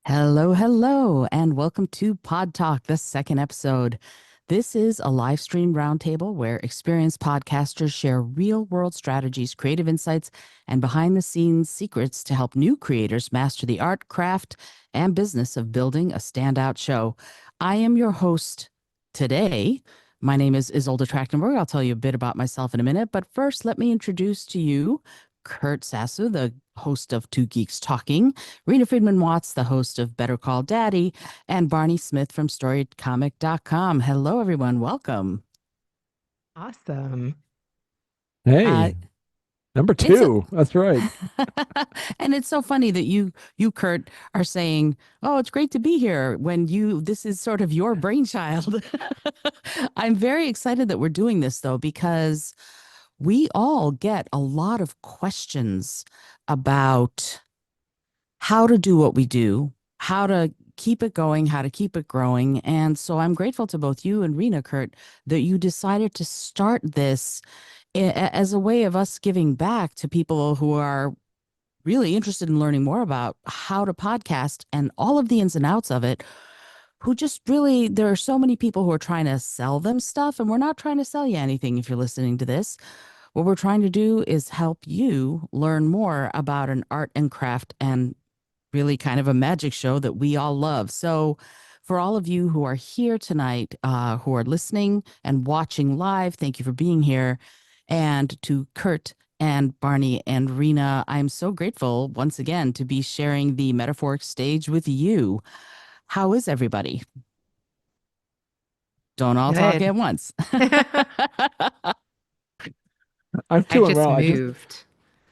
Hello, hello, and welcome to Pod Talk, the second episode. This is a live stream roundtable where experienced podcasters share real world strategies, creative insights, and behind the scenes secrets to help new creators master the art, craft, and business of building a standout show. I am your host today. My name is Izolda Trakhtenberg. I'll tell you a bit about myself in a minute, but first, let me introduce to you Kurt Sasso, the host of Two Geeks Talking, Reena Friedman Watts, the host of Better Call Daddy, and Barney Smith from StoryComic.com. Hello, everyone. Welcome. Awesome. Uh, Hey, number it's a, two. That's right. and it's so funny that you, Kurt, are saying, "Oh, it's great to be here." When this is sort of your brainchild. I'm very excited that we're doing this though, because we all get a lot of questions about how to do what we do, how to keep it going, how to keep it growing. And so I'm grateful to both you and Reena, Kurt, that you decided to start this as a way of us giving back to people who are really interested in learning more about how to podcast and all of the ins and outs of it. Who just really, there are so many people who are trying to sell them stuff, and we're not trying to sell you anything if you're listening to this. What we're trying to do is help you learn more about an art and craft and really kind of a magic show that we all love. So, for all of you who are here tonight, who are listening and watching live, thank you for being here. And to Kurt and Barney and Reena, I'm so grateful once again to be sharing the metaphoric stage with you. How is everybody? Don't all talk Good. at once. I'm I doing just well. I just, moved.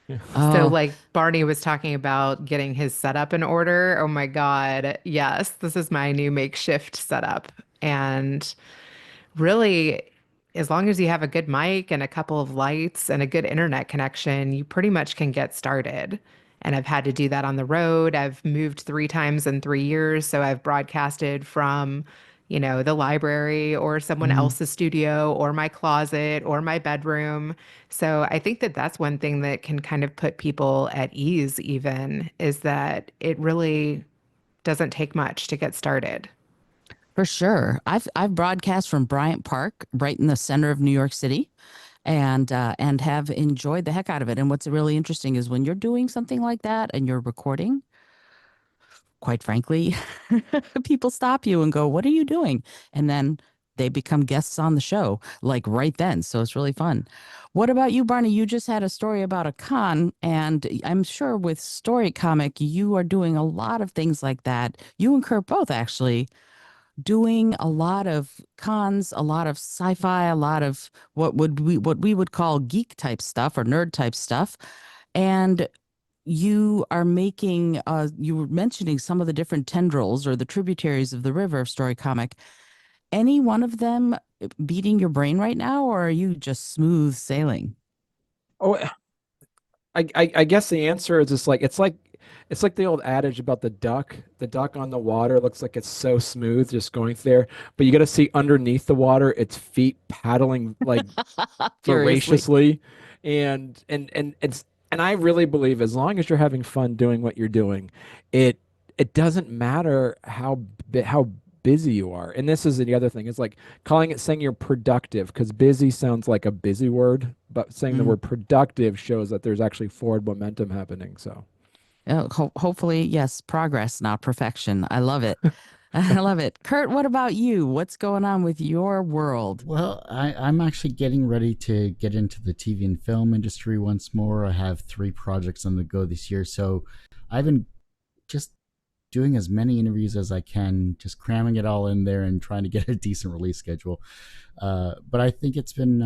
yeah. So, Oh, like Barney was talking about getting his setup in order. Oh my God. Yes, this is my new makeshift setup. And really, as long as you have a good mic and a couple of lights and a good internet connection, you pretty much can get started. And I've had to do that on the road. I've moved 3 times in 3 years. So I've broadcasted from, the library or someone mm, else's studio or my closet or my bedroom. So I think that that's one thing that can kind of put people at ease, even, is that it really doesn't take much to get started. for sure. I've broadcast from Bryant Park, right in the center of New York City, and have enjoyed the heck out of it. And what's really interesting is when you're doing something like that and you're recording, quite frankly, people stop you and go, "What are you doing?" And then they become guests on the show, like right then. So it's really fun. What about you, Barney? You just had a story about a con, and I'm sure with Story Comic, you are doing a lot of things like that. You and Kurt both actually doing a lot of cons, a lot of sci-fi, a lot of what we would call geek type stuff or nerd type stuff. And you are making you were mentioning some of the different tendrils or the tributaries of the river of Story Comic. Any one of them beating your brain right now, or are you just smooth sailing? Oh, I guess the answer is just like it's like the old adage about the duck. The duck on the water looks like it's so smooth just going there, but you got to see underneath the water, its feet paddling like Furiously. voraciously, and I really believe as long as you're having fun doing what you're doing, it it doesn't matter how busy you are. And this is the other thing. It's like saying you're productive because busy sounds like a busy word, but saying the Mm. word productive shows that there's actually forward momentum happening. So Oh, hopefully, yes, progress, not perfection. I love it. I love it. Kurt, what about you? What's going on with your world? Well, I'm actually getting ready to get into the TV and film industry once more. I have 3 projects on the go this year. So I've been just doing as many interviews as I can, just cramming it all in there and trying to get a decent release schedule. But I think it's been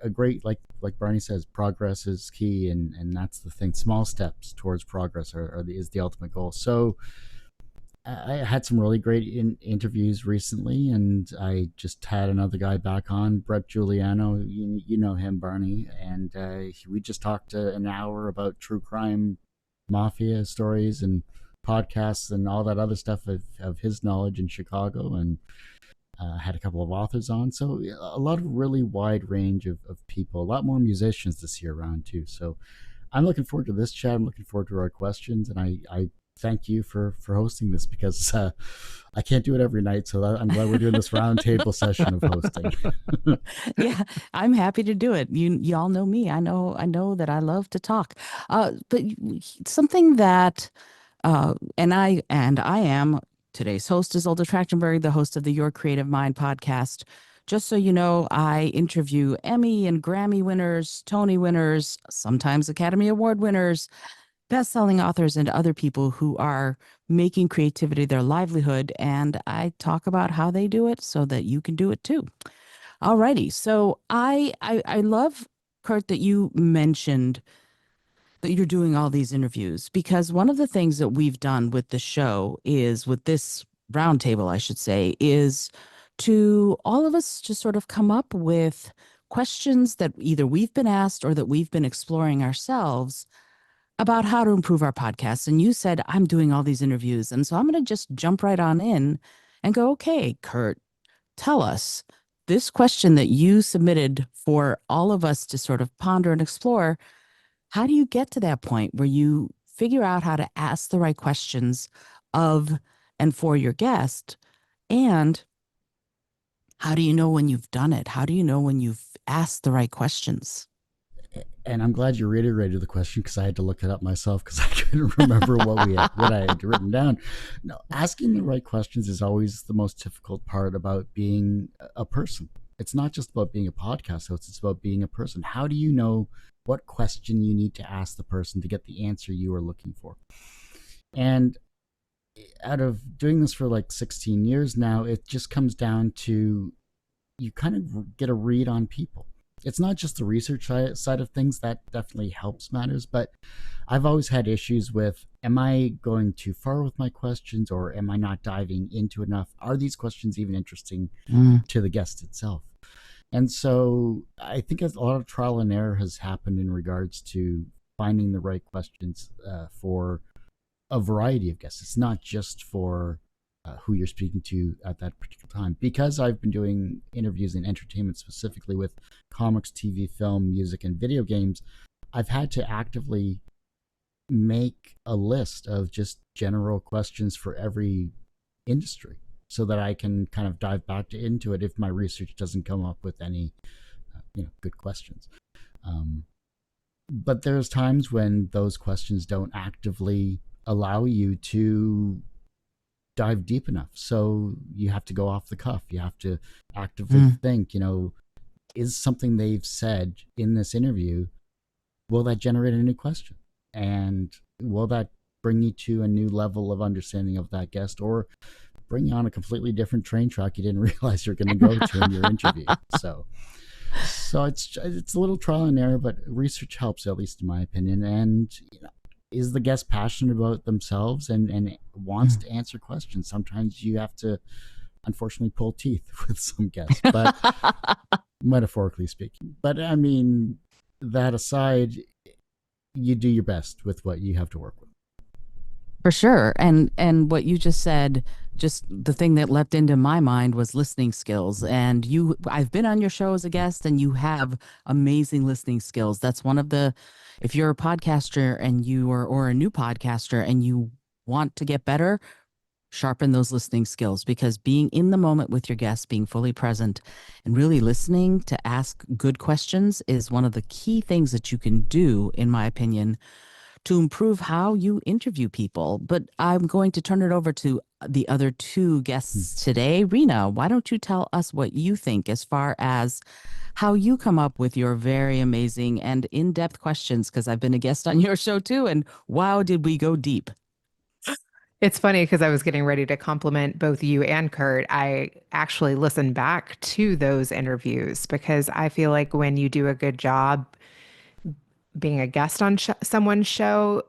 a great, like Barney says, progress is key, and that's the thing. Small steps towards progress is the ultimate goal. So I had some really great interviews recently, and I just had another guy back on, Brett Giuliano. You know him, Barney, and we just talked an hour about true crime, mafia stories, and podcasts, and all that other stuff of his knowledge in Chicago, and had a couple of authors on. So a lot of really wide range of people, a lot more musicians this year around too. So I'm looking forward to this chat. I'm looking forward to our questions, and I thank you for hosting this, because I can't do it every night. So I'm glad we're doing this roundtable session of hosting. Yeah, I'm happy to do it. You all know me. I know that I love to talk. But something that and I am today's host is Izolda Trakhtenberg, the host of the Your Creative Mind podcast. Just so you know, I interview Emmy and Grammy winners, Tony winners, sometimes Academy Award winners, best-selling authors, and other people who are making creativity their livelihood. And I talk about how they do it so that you can do it too. Alrighty. So I love, Kurt, that you mentioned that you're doing all these interviews, because one of the things that we've done with the show is, with this roundtable, I should say, is to all of us just sort of come up with questions that either we've been asked or that we've been exploring ourselves about how to improve our podcast. And you said, I'm doing all these interviews. And so I'm going to just jump right on in and go, okay, Kurt, tell us this question that you submitted for all of us to sort of ponder and explore. How do you get to that point where you figure out how to ask the right questions of and for your guest? And how do you know when you've done it? How do you know when you've asked the right questions? And I'm glad you reiterated the question, because I had to look it up myself, because I couldn't remember what I had written down. No, asking the right questions is always the most difficult part about being a person. It's not just about being a podcast host, it's about being a person. How do you know what question you need to ask the person to get the answer you are looking for? And out of doing this for like 16 years now, it just comes down to, you kind of get a read on people. It's not just the research side of things, that definitely helps matters, but I've always had issues with, am I going too far with my questions, or am I not diving into enough? Are these questions even interesting to the guest itself? And so I think a lot of trial and error has happened in regards to finding the right questions for a variety of guests. It's not just for who you're speaking to at that particular time. Because I've been doing interviews in entertainment, specifically with comics, TV, film, music, and video games, I've had to actively make a list of just general questions for every industry, so that I can kind of dive back into it if my research doesn't come up with any good questions. But there's times when those questions don't actively allow you to dive deep enough. So you have to go off the cuff. You have to actively think, is something they've said in this interview, will that generate a new question? And will that bring you to a new level of understanding of that guest, or bring you on a completely different train track you didn't realize you're going to go to in your interview? So it's a little trial and error, but research helps, at least in my opinion. And is the guest passionate about themselves and wants to answer questions? Sometimes you have to, unfortunately, pull teeth with some guests, but metaphorically speaking. But I mean, that aside, you do your best with what you have to work with. For sure. And what you just said, just the thing that leapt into my mind was listening skills. And I've been on your show as a guest, and you have amazing listening skills. That's one of the, if you're a podcaster and or a new podcaster and you want to get better, sharpen those listening skills, because being in the moment with your guests, being fully present and really listening to ask good questions is one of the key things that you can do, in my opinion, to improve how you interview people. But I'm going to turn it over to the other two guests today. Reena, why don't you tell us what you think as far as how you come up with your very amazing and in-depth questions? Because I've been a guest on your show too, and wow, did we go deep. It's funny because I was getting ready to compliment both you and Kurt. I actually listened back to those interviews because I feel like when you do a good job being a guest on someone's show,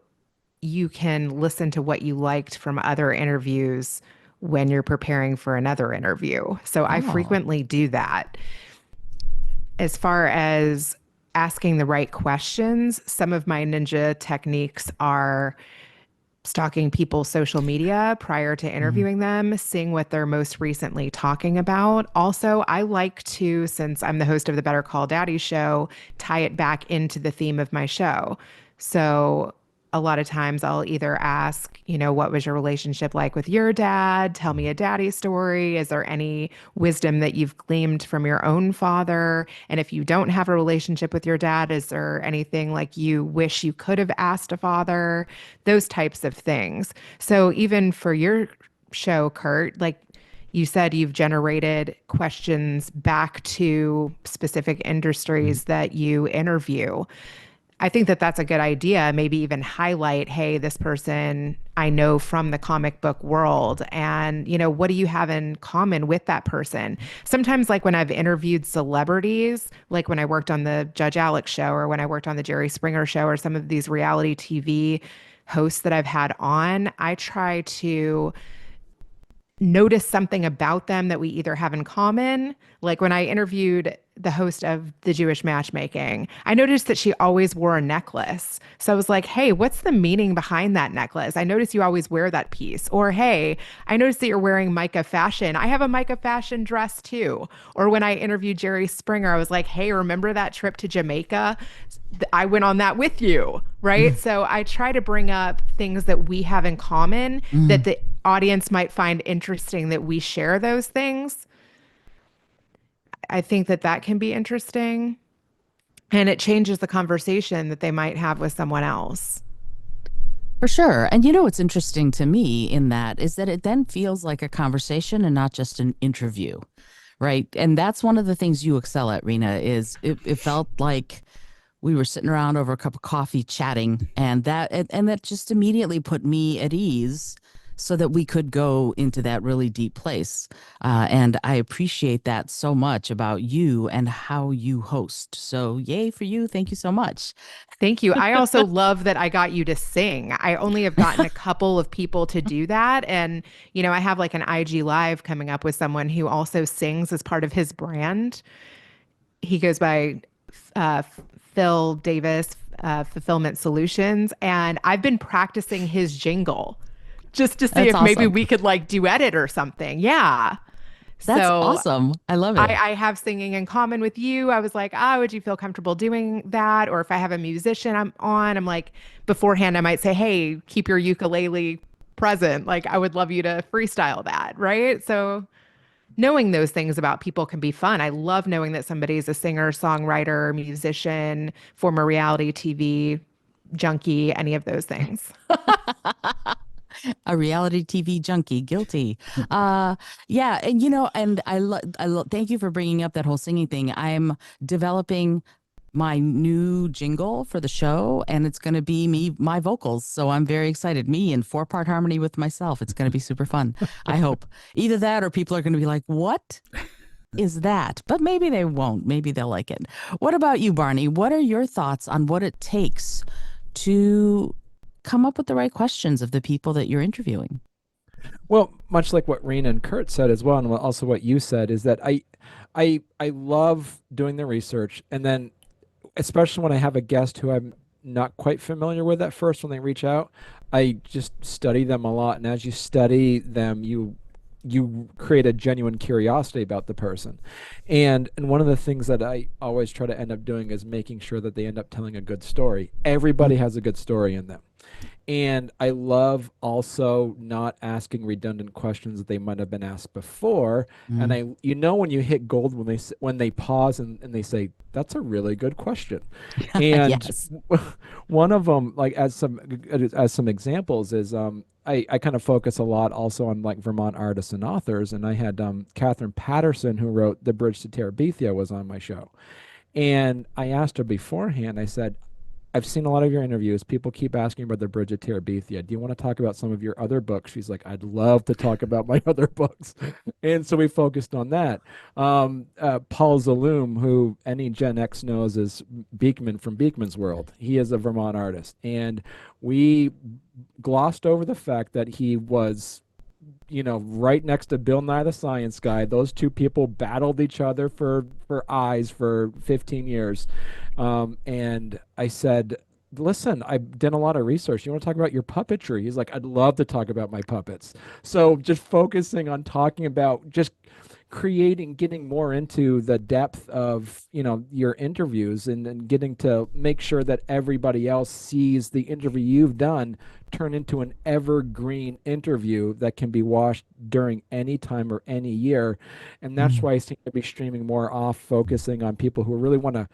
you can listen to what you liked from other interviews when you're preparing for another interview. So I frequently do that. As far as asking the right questions, some of my ninja techniques are stalking people's social media prior to interviewing them, seeing what they're most recently talking about. Also, I like to, since I'm the host of the Better Call Daddy show, tie it back into the theme of my show. So a lot of times I'll either ask, what was your relationship like with your dad? Tell me a daddy story. Is there any wisdom that you've gleaned from your own father? And if you don't have a relationship with your dad, is there anything like you wish you could have asked a father? Those types of things. So even for your show, Kurt, like you said, you've generated questions back to specific industries that you interview. I think that that's a good idea. Maybe even highlight, hey, this person I know from the comic book world. And, what do you have in common with that person? Sometimes, like when I've interviewed celebrities, like when I worked on the Judge Alex show or when I worked on the Jerry Springer show or some of these reality TV hosts that I've had on, I try to notice something about them that we either have in common. Like when I interviewed the host of the Jewish matchmaking, I noticed that she always wore a necklace. So I was like, hey, what's the meaning behind that necklace? I noticed you always wear that piece. Or, hey, I noticed that you're wearing Micah fashion. I have a Micah fashion dress too. Or when I interviewed Jerry Springer, I was like, hey, remember that trip to Jamaica? I went on that with you, right? So I try to bring up things that we have in common that the audience might find interesting that we share those things. I think that that can be interesting. And it changes the conversation that they might have with someone else. For sure. And what's interesting to me in that is that it then feels like a conversation and not just an interview, right? And that's one of the things you excel at, Reena, is it felt like we were sitting around over a cup of coffee chatting, and that just immediately put me at ease so that we could go into that really deep place. And I appreciate that so much about you and how you host. So yay for you. Thank you so much. Thank you. I also love that I got you to sing. I only have gotten a couple of people to do that. And, I have like an IG Live coming up with someone who also sings as part of his brand. He goes by Phil Davis, Fulfillment Solutions. And I've been practicing his jingle just to see That's if maybe awesome. we could like duet it or something. Yeah. That's So awesome. I love it. I have singing in common with you. I was like, would you feel comfortable doing that? Or if I have a musician I'm like, beforehand, I might say, hey, keep your ukulele present. Like, I would love you to freestyle that. Right. So knowing those things about people can be fun. I love knowing that somebody's a singer, songwriter, musician, former reality TV junkie, any of those things. A reality TV junkie, guilty. Yeah, and and thank you for bringing up that whole singing thing. I'm developing my new jingle for the show, and it's going to be my vocals. So I'm very excited. Me in 4-part harmony with myself. It's going to be super fun. I hope either that or people are going to be like, "What is that?" But maybe they won't. Maybe they'll like it. What about you, Barney? What are your thoughts on what it takes to come up with the right questions of the people that you're interviewing? Well, much like what Reena and Kurt said as well, and also what you said, is that I love doing the research, and then especially when I have a guest who I'm not quite familiar with at first when they reach out, I just study them a lot. And as you study them, you create a genuine curiosity about the person. And one of the things that I always try to end up doing is making sure that they end up telling a good story. Everybody has a good story in them. And I love also not asking redundant questions that they might have been asked before. And when you hit gold when they pause and they say, that's a really good question. And Yes. one of them, like as some examples, is I kind of focus a lot also on like Vermont artists and authors. And I had Catherine Patterson, who wrote The Bridge to Terabithia, was on my show. And I asked her beforehand, I said, I've seen a lot of your interviews. People keep asking about The Bridge of Terabithia. Do you want to talk about some of your other books? She's like, I'd love to talk about my other books. And so we focused on that. Paul Zaloom, who any Gen X knows as Beekman from Beekman's World, he is a Vermont artist. And we glossed over the fact that he was right next to Bill Nye the Science Guy. Those two people battled each other for eyes for 15 years. And I said, listen, I did a lot of research. You want to talk about your puppetry? He's like, I'd love to talk about my puppets. So just focusing on talking about just getting more into the depth of, your interviews, and getting to make sure that everybody else sees the interview you've done turn into an evergreen interview that can be watched during any time or any year. And that's why I seem to be streaming more off, focusing on people who really want to,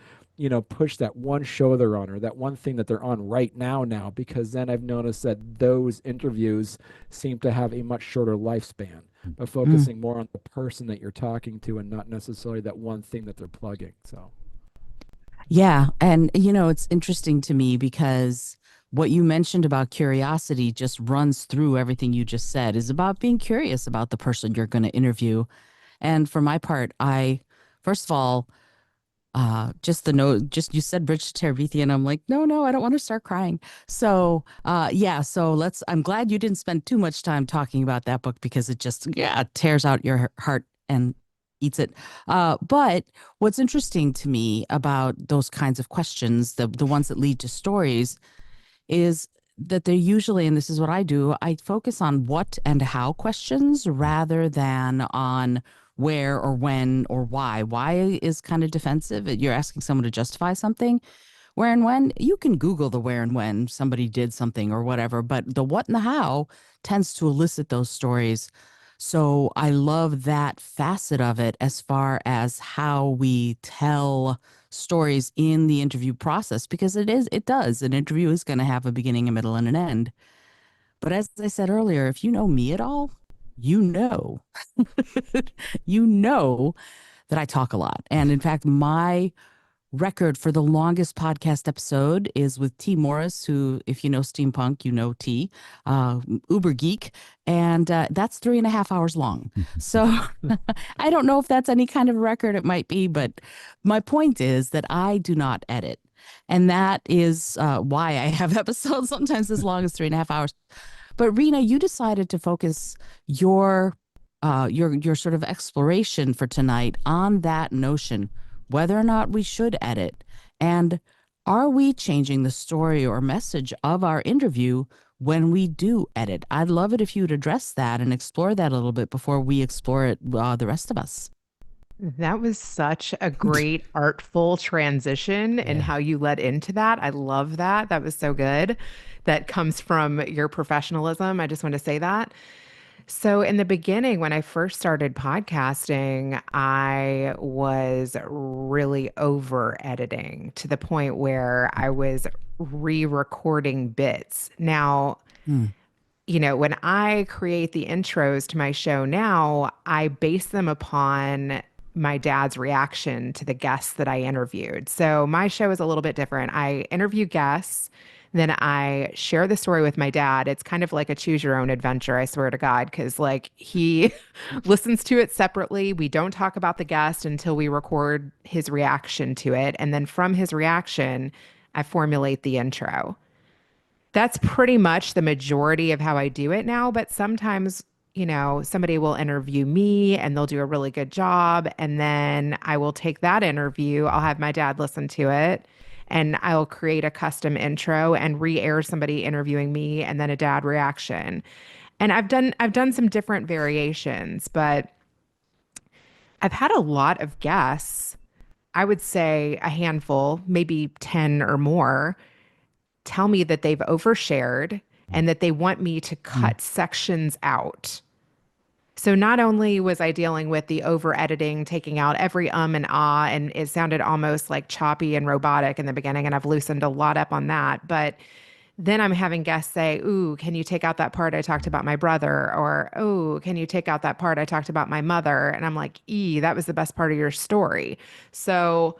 push that one show they're on, or that one thing that they're on right now, because then I've noticed that those interviews seem to have a much shorter lifespan, but focusing more on the person that you're talking to and not necessarily that one thing that they're plugging. So, Yeah. And, it's interesting to me because what you mentioned about curiosity just runs through everything you just said, is about being curious about the person you're going to interview. And for my part, first of all, just the note, just you said Bridge to Terabithia, and I'm like, no, I don't want to start crying. So, yeah, so I'm glad you didn't spend too much time talking about that book, because it just, yeah, tears out your heart and eats it. But what's interesting to me about those kinds of questions, the ones that lead to stories, is that they're usually, and this is what I do, I focus on what and how questions rather than on where or when or why. Why is kind of defensive. You're asking someone to justify something. Where and when, you can Google the where and when somebody did something or whatever, but the what and the how tends to elicit those stories. So I love that facet of it as far as how we tell stories in the interview process, because it does. An interview is going to have a beginning, a middle, and an end. But as I said earlier, if you know me at all, you know, you know that I talk a lot. And in fact, my record for the longest podcast episode is with T. Morris, who, if you know steampunk, you know T, uber geek, and that's 3.5 hours long. So I don't know if that's any kind of record. It might be, but my point is that I do not edit. And that is why I have episodes sometimes as long as 3.5 hours. But Reena, you decided to focus your sort of exploration for tonight on that notion, whether or not we should edit, and are we changing the story or message of our interview when we do edit? I'd love it if you'd address that and explore that a little bit before we explore it, the rest of us. That was such a great artful transition and how you led into that. I love that. That was so good. That comes from your professionalism. I just want to say that. So, in the beginning, when I first started podcasting, I was really over editing to the point where I was re recording bits. Now, when I create the intros to my show now, I base them upon my dad's reaction to the guests that I interviewed. So my show is a little bit different. I interview guests, then I share the story with my dad. It's kind of like a choose your own adventure, I swear to God, because like he listens to it separately. We don't talk about the guest until we record his reaction to it. And then from his reaction, I formulate the intro. That's pretty much the majority of how I do it now. But sometimes, somebody will interview me and they'll do a really good job. And then I will take that interview, I'll have my dad listen to it, and I'll create a custom intro and re-air somebody interviewing me and then a dad reaction. And I've done some different variations, but I've had a lot of guests, I would say a handful, maybe 10 or more, tell me that they've overshared and that they want me to cut sections out. So not only was I dealing with the over editing, taking out every and ah, and it sounded almost like choppy and robotic in the beginning, and I've loosened a lot up on that, but then I'm having guests say, ooh, can you take out that part I talked about my brother? Or, oh, can you take out that part I talked about my mother? And I'm like, that was the best part of your story. So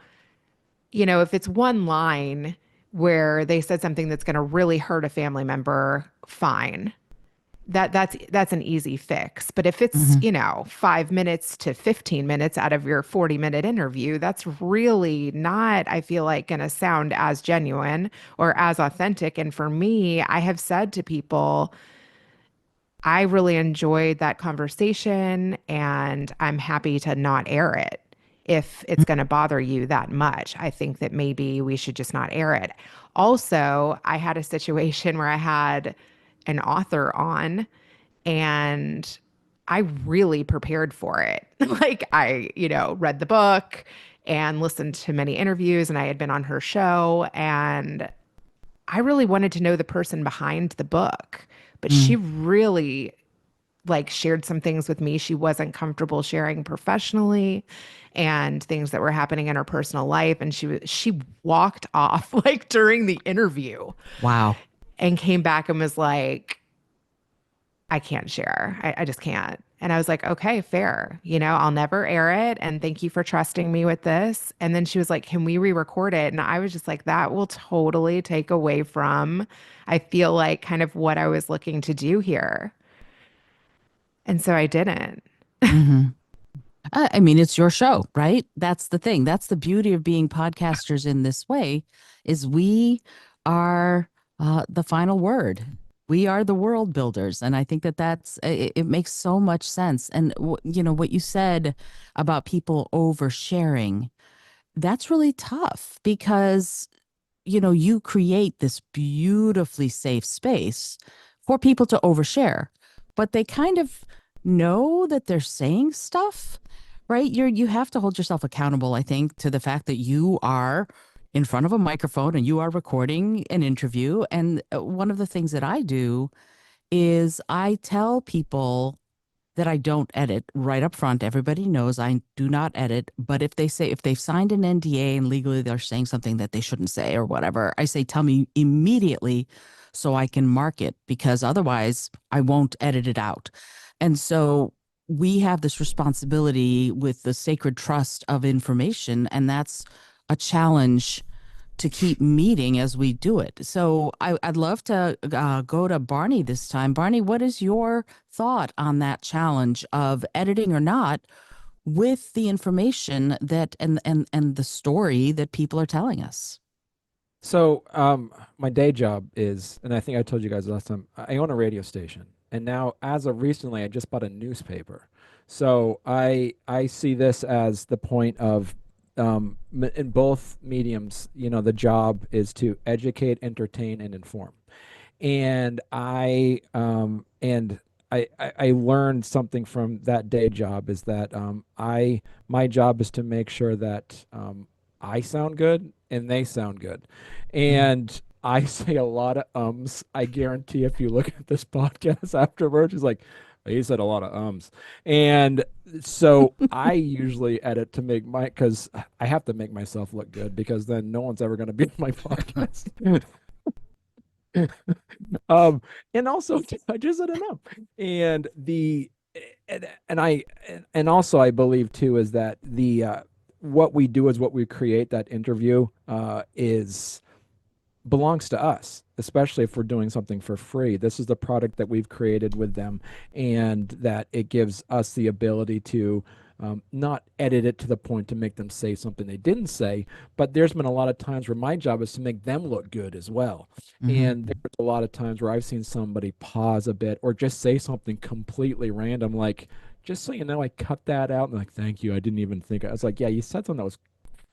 if it's one line where they said something that's going to really hurt a family member, fine. That's an easy fix. But if it's, 5 minutes to 15 minutes out of your 40-minute interview, that's really not, I feel like, going to sound as genuine or as authentic. And for me, I have said to people, I really enjoyed that conversation and I'm happy to not air it. If it's going to bother you that much, I think that maybe we should just not air it. Also, I had a situation where I had an author on, and I really prepared for it. Like I, read the book and listened to many interviews, and I had been on her show, and I really wanted to know the person behind the book. But she Mm. really like shared some things with me she wasn't comfortable sharing professionally, and things that were happening in her personal life, and she walked off like during the interview Wow. and came back and was like, I can't share. I just can't. And I was like, okay, fair. I'll never air it. And thank you for trusting me with this. And then she was like, can we re-record it? And I was just like, that will totally take away from, I feel like, kind of what I was looking to do here. And so I didn't. Hmm. I mean, it's your show, right? That's the thing. That's the beauty of being podcasters in this way, is we are the final word. We are the world builders, and I think that it makes so much sense. And what you said about people oversharing, that's really tough because you create this beautifully safe space for people to overshare, but they kind of know that they're saying stuff, right? You have to hold yourself accountable, I think, to the fact that you are in front of a microphone and you are recording an interview. And one of the things that I do is I tell people that I don't edit right up front. Everybody knows I do not edit. But if they've signed an NDA and legally they're saying something that they shouldn't say or whatever, I say, tell me immediately so I can mark it, because otherwise I won't edit it out. And so we have this responsibility with the sacred trust of information, and that's a challenge to keep meeting as we do it. So I'd love to go to Barney this time. Barney, what is your thought on that challenge of editing or not with the information that and the story that people are telling us? So, my day job is, and I think I told you guys last time, I own a radio station, and now as of recently, I just bought a newspaper. So I see this as the point of, in both mediums, the job is to educate, entertain, and inform. And I learned something from that day job, is that my job is to make sure that I sound good and they sound good. Mm. And I say a lot of ums. I guarantee if you look at this podcast afterwards, it's like, he said a lot of ums. And so I usually edit to make because I have to make myself look good, because then no one's ever going to be on my podcast. um and also I just don't know. And the and I and also I believe too is that the what we do is what we create. That interview is belongs to us, especially if we're doing something for free. This is the product that we've created with them, and that it gives us the ability to not edit it to the point to make them say something they didn't say. But there's been a lot of times where my job is to make them look good as well. Mhm. And there's a lot of times where I've seen somebody pause a bit or just say something completely random, like, just so you know, I cut that out. And like, thank you. I didn't even think. I was like, yeah, you said something that was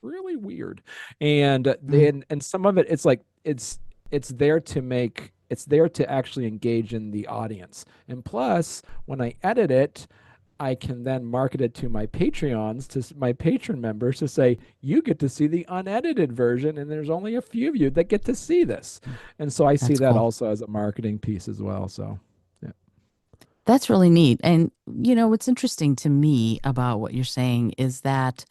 really weird. And Mm. then, and some of it, it's like, it's there to make, it's there to actually engage in the audience. And plus, when I edit it, I can then market it to my Patreons, to my patron members, to say, you get to see the unedited version, and there's only a few of you that get to see this. And so I see That's that cool. also as a marketing piece as well. So, yeah. That's really neat. And what's interesting to me about what you're saying is that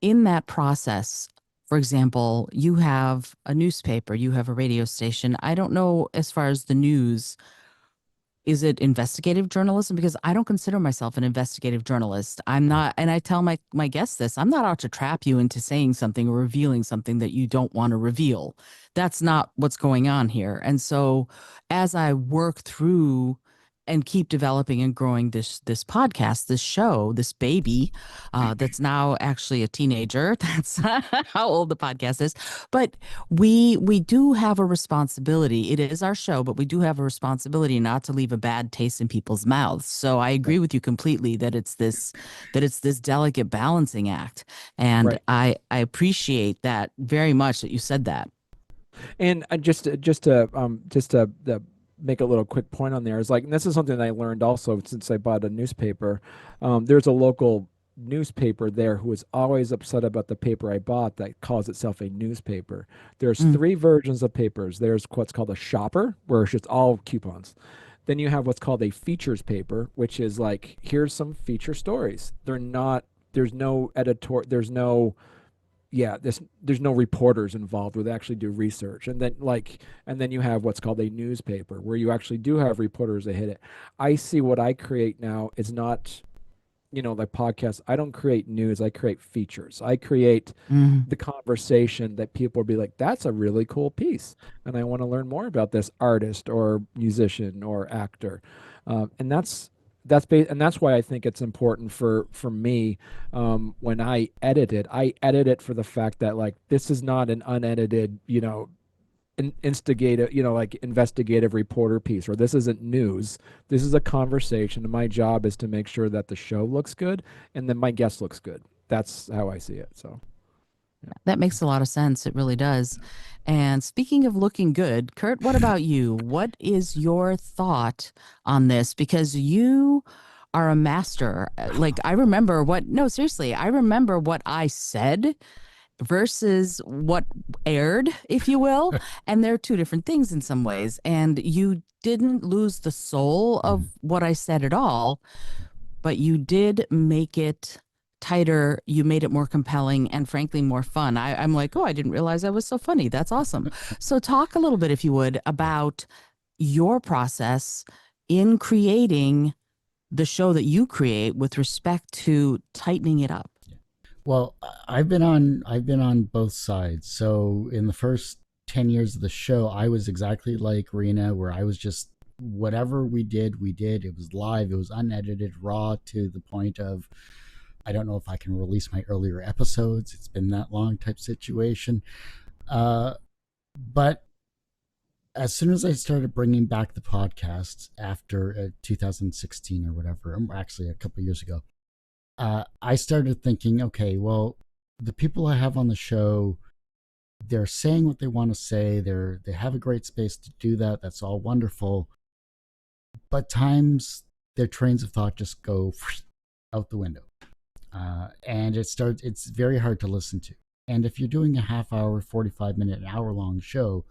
in that process, for example, you have a newspaper, you have a radio station. I don't know, as far as the news, is it investigative journalism? Because I don't consider myself an investigative journalist. I'm not, and I tell my guests this, I'm not out to trap you into saying something or revealing something that you don't want to reveal. That's not what's going on here. And so as I work through and keep developing and growing this podcast, this show, this baby, that's now actually a teenager. That's how old the podcast is. But we do have a responsibility. It is our show, but we do have a responsibility not to leave a bad taste in people's mouths. So I agree with you completely that it's this delicate balancing act. And Right. I appreciate that very much that you said that. And just to make a little quick point on there is like, and this is something that I learned also since I bought a newspaper. There's a local newspaper there who is always upset about the paper I bought that calls itself a newspaper. There's Mm. three versions of papers. There's what's called a shopper, where it's just all coupons. Then you have what's called a features paper, which is like, here's some feature stories. They're not, there's no editor, there's no, yeah, there's no reporters involved where they actually do research. And then you have what's called a newspaper where you actually do have reporters that hit it. I see what I create now is not, like podcasts. I don't create news, I create features. I create Mm. the conversation that people will be like, that's a really cool piece. And I want to learn more about this artist or musician or actor. And that's why I think it's important for me, when I edit it for the fact that like, this is not an unedited, instigative, like investigative reporter piece, or this isn't news. This is a conversation. And my job is to make sure that the show looks good and then my guest looks good. That's how I see it. So. That makes a lot of sense. It really does. And speaking of looking good, Kurt, what about you? What is your thought on this? Because you are a master. Like, I remember no, seriously, I remember what I said versus what aired, if you will. And they're two different things in some ways. And you didn't lose the soul of what I said at all, but you did make it tighter. You made it more compelling and frankly more fun. I'm like, oh, I didn't realize I was so funny. That's awesome. So talk a little bit, if you would, about your process in creating the show that you create with respect to tightening it up. Well, I've been on both sides. So in the first 10 years of the show, I was exactly like Reena, where I was just whatever we did. It was live, it was unedited, raw, to the point of, I don't know if I can release my earlier episodes. It's been that long type situation. But as soon as I started bringing back the podcasts after 2016 or whatever, actually a couple of years ago, I started thinking, okay, well, the people I have on the show, they're saying what they want to say. They have a great space to do that. That's all wonderful. But times their trains of thought just go out the window. And it's very hard to listen to. And if you're doing a half hour, 45-minute, an hour long show,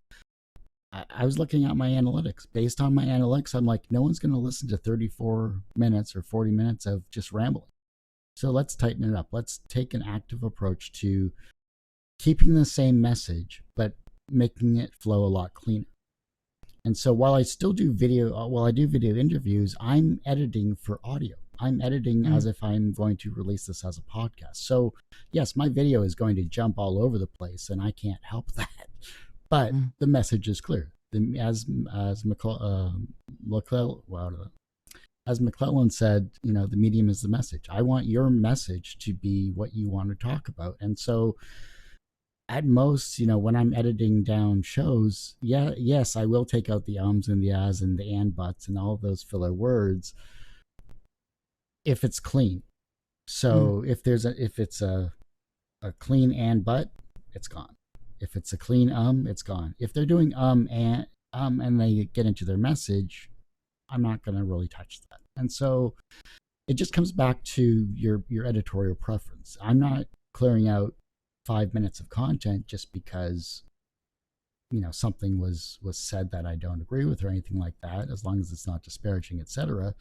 I was looking at my analytics. Based on my analytics, I'm like, no one's going to listen to 34 minutes or 40 minutes of just rambling. So let's tighten it up. Let's take an active approach to keeping the same message, but making it flow a lot cleaner. And so while I do video interviews, I'm editing for audio. I'm editing as if I'm going to release this as a podcast. So yes, my video is going to jump all over the place, and I can't help that. But the message is clear. As McClellan said, the medium is the message. I want your message to be what you want to talk about. And so at most, when I'm editing down shows, yes, I will take out the ums and the ahs and the and buts and all of those filler words if it's clean. So if it's a clean and but, it's gone. If it's a clean it's gone. If they're doing and they get into their message, I'm not going to really touch that. And so it just comes back to your editorial preference. I'm not clearing out 5 minutes of content just because something was said that I don't agree with or anything like that, as long as it's not disparaging, etc.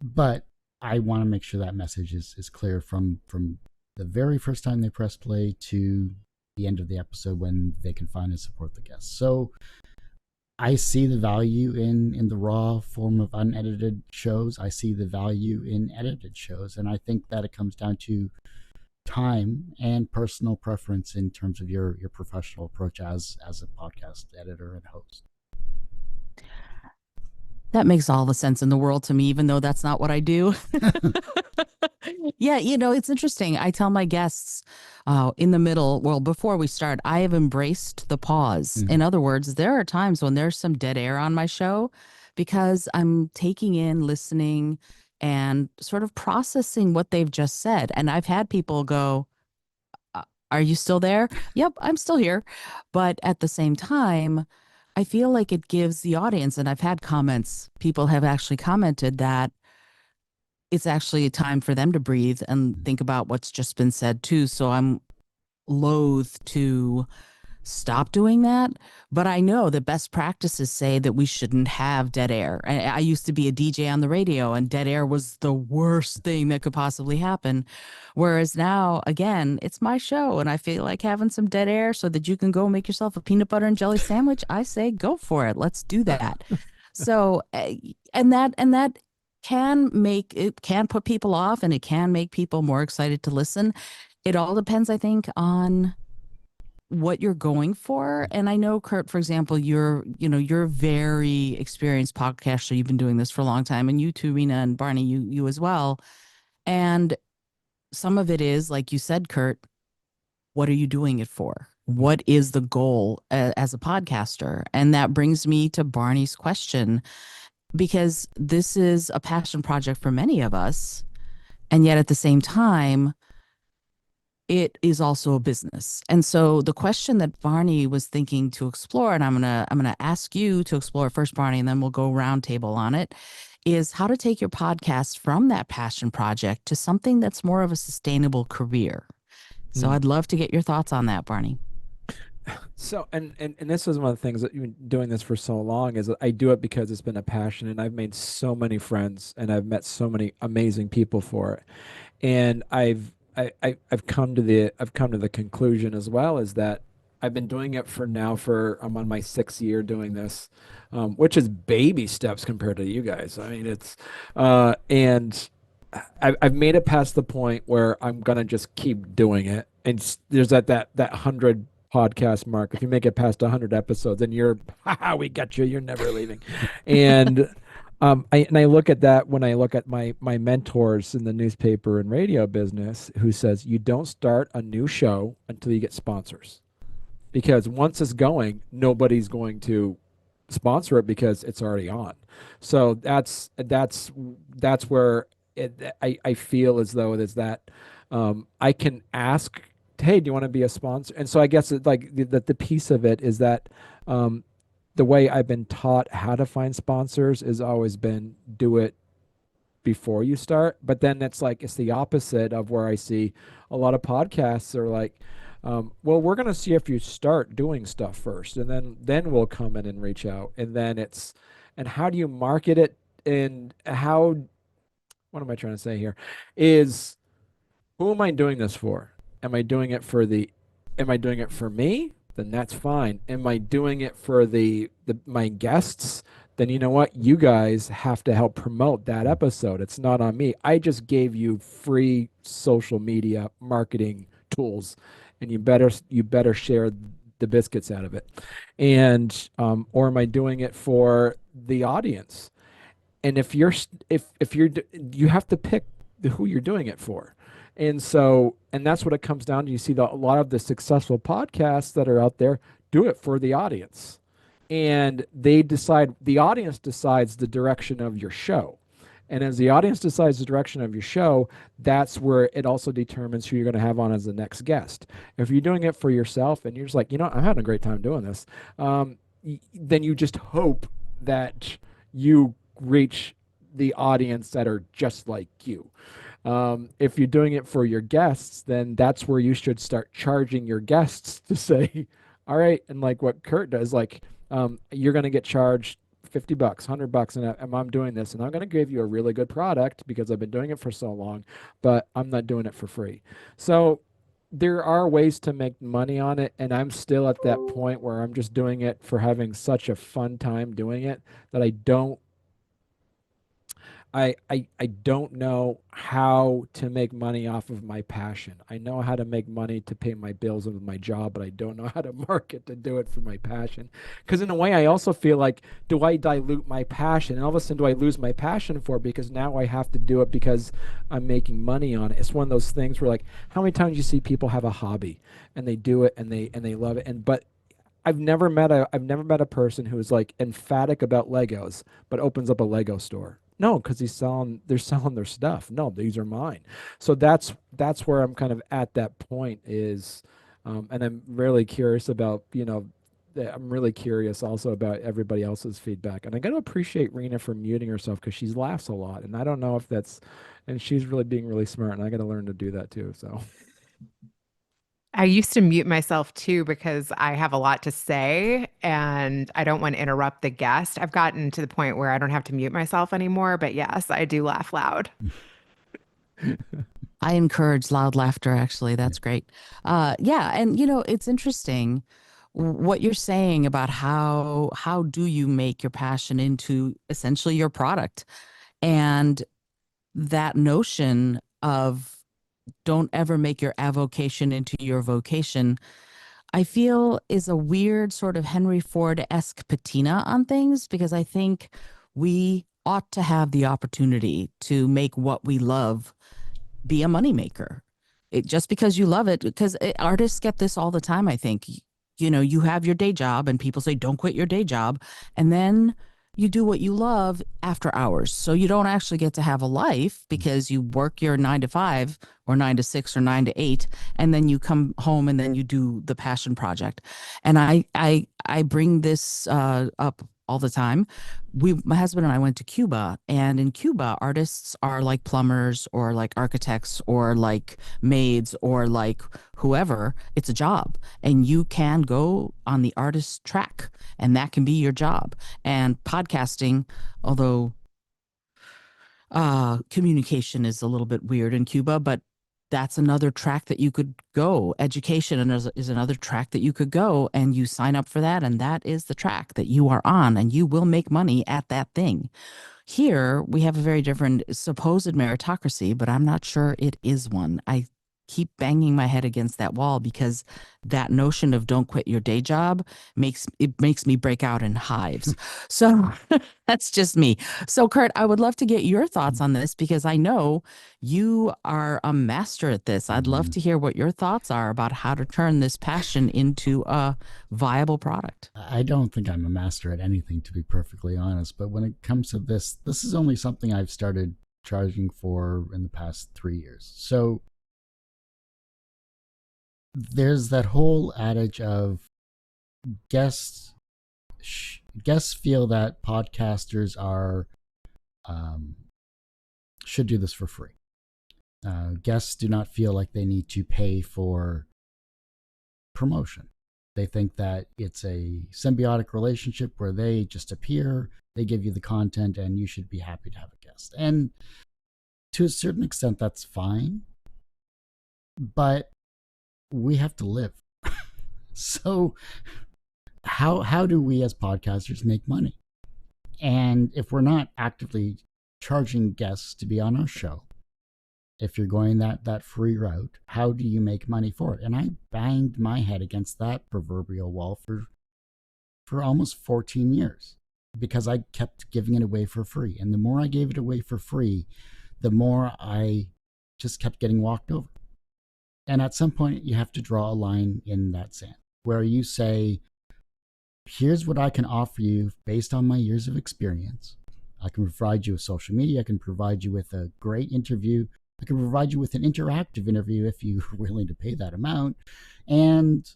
But I want to make sure that message is clear from the very first time they press play to the end of the episode when they can find and support the guests. So I see the value in the raw form of unedited shows. I see the value in edited shows. And I think that it comes down to time and personal preference in terms of your professional approach as a podcast editor and host. That makes all the sense in the world to me, even though that's not what I do. Yeah, it's interesting. I tell my guests in the middle, before we start, I have embraced the pause. In other words, there are times when there's some dead air on my show because I'm taking in, listening, and sort of processing what they've just said. And I've had people go, are you still there? Yep, I'm still here. But at the same time, I feel like it gives the audience, and I've had comments, people have actually commented that it's actually a time for them to breathe and think about what's just been said too. So I'm loath to stop doing that. But I know that best practices say that we shouldn't have dead air. I used to be a DJ on the radio, and dead air was the worst thing that could possibly happen. Whereas now, again, it's my show, and I feel like having some dead air so that you can go make yourself a peanut butter and jelly sandwich. I say go for it. Let's do that. So, and that can put people off, and it can make people more excited to listen. It all depends, I think, on what you're going for. And I know, Kurt, for example, you're a very experienced podcaster. You've been doing this for a long time, and you too, Reena, and Barney, you as well. And some of it is, like you said, Kurt, what are you doing it for? What is the goal as a podcaster? And that brings me to Barney's question, because this is a passion project for many of us. And yet at the same time, it is also a business. And so the question that Barney was thinking to explore, and I'm gonna ask you to explore first, Barney, and then we'll go round table on it, is how to take your podcast from that passion project to something that's more of a sustainable career. So I'd love to get your thoughts on that, Barney. So, and this is one of the things that you've been doing this for so long, is that I do it because it's been a passion, and I've made so many friends, and I've met so many amazing people for it. And I've come to the conclusion as well, is that I've been doing it I'm on my 6th year doing this, which is baby steps compared to you guys. I mean, it's and I've made it past the point where I'm gonna just keep doing it. And there's that 100 podcast mark. If you make it past 100 episodes, then we got you. You're never leaving. And I look at that when I look at my mentors in the newspaper and radio business, who says you don't start a new show until you get sponsors, because once it's going, nobody's going to sponsor it because it's already on. So that's where I feel as though it is that I can ask, hey, do you want to be a sponsor? And so I guess like the piece of it is that the way I've been taught how to find sponsors has always been do it before you start. But then it's the opposite of where I see a lot of podcasts are like, well, we're going to see if you start doing stuff first, and then we'll come in and reach out. And then and how do you market it? And what am I trying to say here is, who am I doing this for? Am I doing it for me? Then that's fine. Am I doing it for my guests? Then you know what? You guys have to help promote that episode. It's not on me. I just gave you free social media marketing tools, and you better share the biscuits out of it. And or am I doing it for the audience? And if you have to pick who you're doing it for. And that's what it comes down to. You see a lot of the successful podcasts that are out there do it for the audience. And the audience decides the direction of your show. And as the audience decides the direction of your show, that's where it also determines who you're going to have on as the next guest. If you're doing it for yourself and you're just like, I'm having a great time doing this, then you just hope that you reach the audience that are just like you. If you're doing it for your guests, then that's where you should start charging your guests to say, all right, and like what Kurt does, like you're going to get charged $50, $100, and I'm doing this, and I'm going to give you a really good product because I've been doing it for so long, but I'm not doing it for free. So there are ways to make money on it, and I'm still at that point where I'm just doing it for having such a fun time doing it that I don't know how to make money off of my passion. I know how to make money to pay my bills with my job, but I don't know how to market to do it for my passion. Because in a way, I also feel like, do I dilute my passion? And all of a sudden, do I lose my passion for it because now I have to do it because I'm making money on it? It's one of those things where, like, how many times you see people have a hobby and they do it and they love it, but I've never met a person who is like emphatic about Legos but opens up a Lego store. No, because they're selling their stuff. No, these are mine. So that's where I'm kind of at that point is, and I'm really curious about, that I'm really curious also about everybody else's feedback. And I got to appreciate Reena for muting herself because she laughs a lot. And I don't know if that's, and she's really being really smart. And I got to learn to do that too. So, I used to mute myself too because I have a lot to say and I don't want to interrupt the guest. I've gotten to the point where I don't have to mute myself anymore, but yes, I do laugh loud. I encourage loud laughter, actually. That's great. Yeah. And, it's interesting what you're saying about how do you make your passion into essentially your product, and that notion of don't ever make your avocation into your vocation, I feel is a weird sort of Henry Ford-esque patina on things, because I think we ought to have the opportunity to make what we love be a moneymaker. Just because you love it, because artists get this all the time, I think. You have your day job and people say, don't quit your day job. And then you do what you love after hours. So you don't actually get to have a life because you work your 9 to 5 or 9 to 6 or 9 to 8. And then you come home and then you do the passion project. And I bring this up all the time. My husband and I went to Cuba, and in Cuba, artists are like plumbers or like architects or like maids or like whoever. It's a job, and you can go on the artist track, and that can be your job. And podcasting, although communication is a little bit weird in Cuba, but that's another track that you could go. Education is another track that you could go, and you sign up for that, and that is the track that you are on, and you will make money at that thing. Here, we have a very different supposed meritocracy, but I'm not sure it is one. I keep banging my head against that wall because that notion of don't quit your day job makes me break out in hives. So that's just me. So Kurt, I would love to get your thoughts on this because I know you are a master at this. I'd love to hear what your thoughts are about how to turn this passion into a viable product. I don't think I'm a master at anything, to be perfectly honest. But when it comes to this is only something I've started charging for in the past 3 years. So there's that whole adage of guests feel that podcasters are should do this for free. Guests do not feel like they need to pay for promotion. They think that it's a symbiotic relationship where they just appear, they give you the content, and you should be happy to have a guest. And to a certain extent, that's fine. But we have to live. So how do we as podcasters make money? And if we're not actively charging guests to be on our show, if you're going that free route, how do you make money for it? And I banged my head against that proverbial wall for almost 14 years because I kept giving it away for free. And the more I gave it away for free, the more I just kept getting walked over. And at some point, you have to draw a line in that sand where you say, here's what I can offer you based on my years of experience. I can provide you with social media. I can provide you with a great interview. I can provide you with an interactive interview if you're willing to pay that amount. And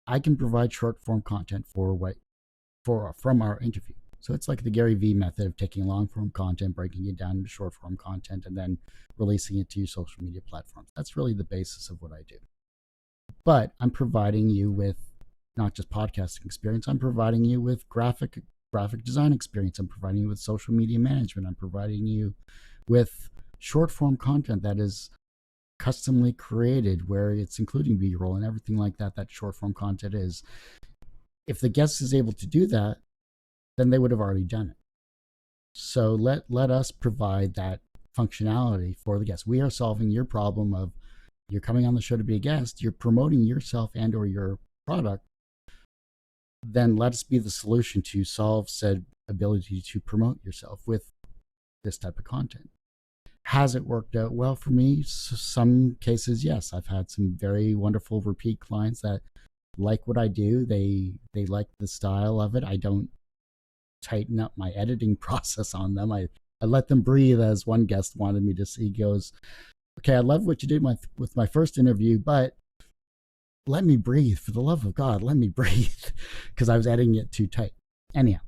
I can provide short form content from our interview. So it's like the Gary Vee method of taking long form content, breaking it down into short form content, and then releasing it to your social media platforms. That's really the basis of what I do. But I'm providing you with not just podcasting experience. I'm providing you with graphic design experience. I'm providing you with social media management. I'm providing you with short form content that is customly created, where it's including B-roll and everything like that short form content is. If the guest is able to do that, then they would have already done it. So let us provide that functionality for the guest. We are solving your problem of you're coming on the show to be a guest, you're promoting yourself and or your product. Then let us be the solution to solve said ability to promote yourself with this type of content. Has it worked out well for me? Some cases, yes. I've had some very wonderful repeat clients that like what I do. They like the style of it. I don't tighten up my editing process on them. I let them breathe, as one guest wanted me to see. He goes, okay, I love what you did with my first interview, but let me breathe. For the love of God, let me breathe. Because I was editing it too tight. Anyhow,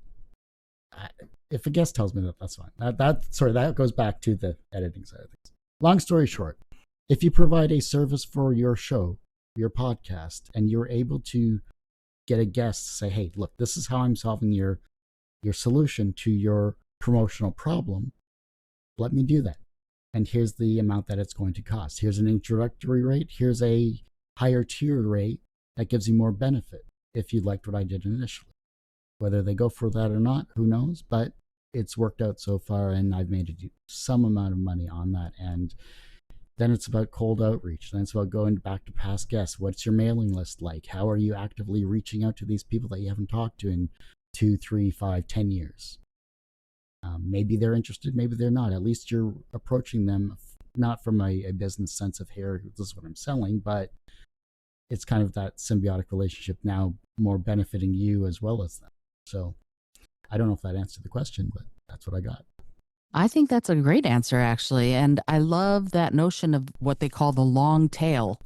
if a guest tells me that, that's fine. That goes back to the editing side of things. Long story short, if you provide a service for your show, your podcast, and you're able to get a guest to say, hey, look, this is how I'm solving your solution to your promotional problem, let me do that. And here's the amount that it's going to cost. Here's an introductory rate. Here's a higher tier rate that gives you more benefit if you liked what I did initially. Whether they go for that or not, who knows? But it's worked out so far, and I've made some amount of money on that. And then it's about cold outreach. Then it's about going back to past guests. What's your mailing list like? How are you actively reaching out to these people that you haven't talked to in 2, 3, 5, 10 years? Maybe they're interested, maybe they're not. At least you're approaching them not from a business sense of, here, this is what I'm selling, but it's kind of that symbiotic relationship now, more benefiting you as well as them. So I don't know if that answered the question, but that's what I got. I think that's a great answer, actually. And I love that notion of what they call the long tail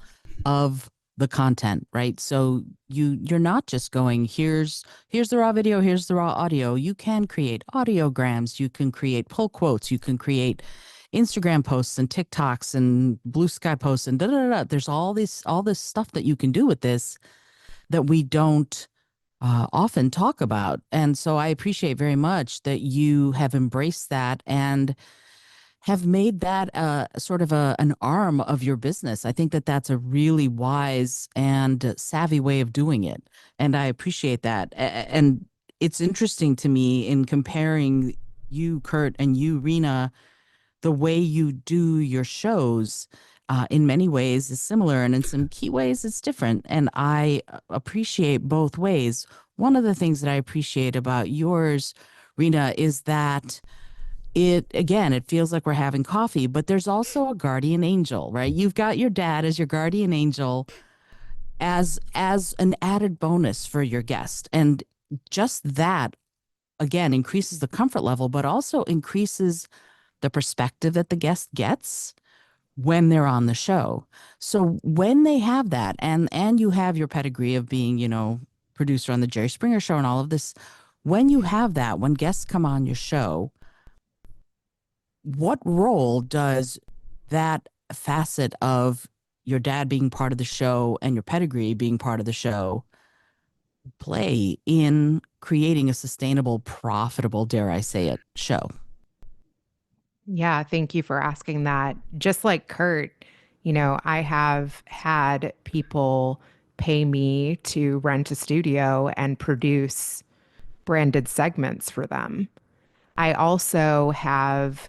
of the content, right? So you're not just going, here's the raw video, here's the raw audio. You can create audiograms, you can create pull quotes, you can create Instagram posts and TikToks and Blue Sky posts and da da da. There's all this stuff that you can do with this that we don't often talk about. And so I appreciate very much that you have embraced that and have made that sort of an arm of your business. I think that that's a really wise and savvy way of doing it. And I appreciate that. And it's interesting to me in comparing you, Kurt, and you, Reena, the way you do your shows in many ways is similar, and in some key ways it's different. And I appreciate both ways. One of the things that I appreciate about yours, Reena, is that it feels like we're having coffee, but there's also a guardian angel, right? You've got your dad as your guardian angel as an added bonus for your guest. And just that, again, increases the comfort level, but also increases the perspective that the guest gets when they're on the show. So when they have that, and you have your pedigree of being, producer on the Jerry Springer Show and all of this, when you have that, when guests come on your show, what role does that facet of your dad being part of the show and your pedigree being part of the show play in creating a sustainable, profitable, dare I say it, show? Yeah, thank you for asking that. Just like Kurt, I have had people pay me to rent a studio and produce branded segments for them. I also have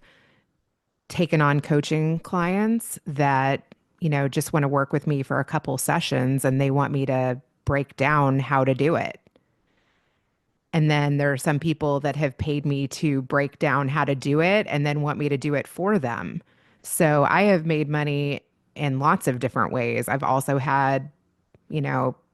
taken on coaching clients that, just want to work with me for a couple sessions and they want me to break down how to do it. And then there are some people that have paid me to break down how to do it and then want me to do it for them. So I have made money in lots of different ways. I've also had,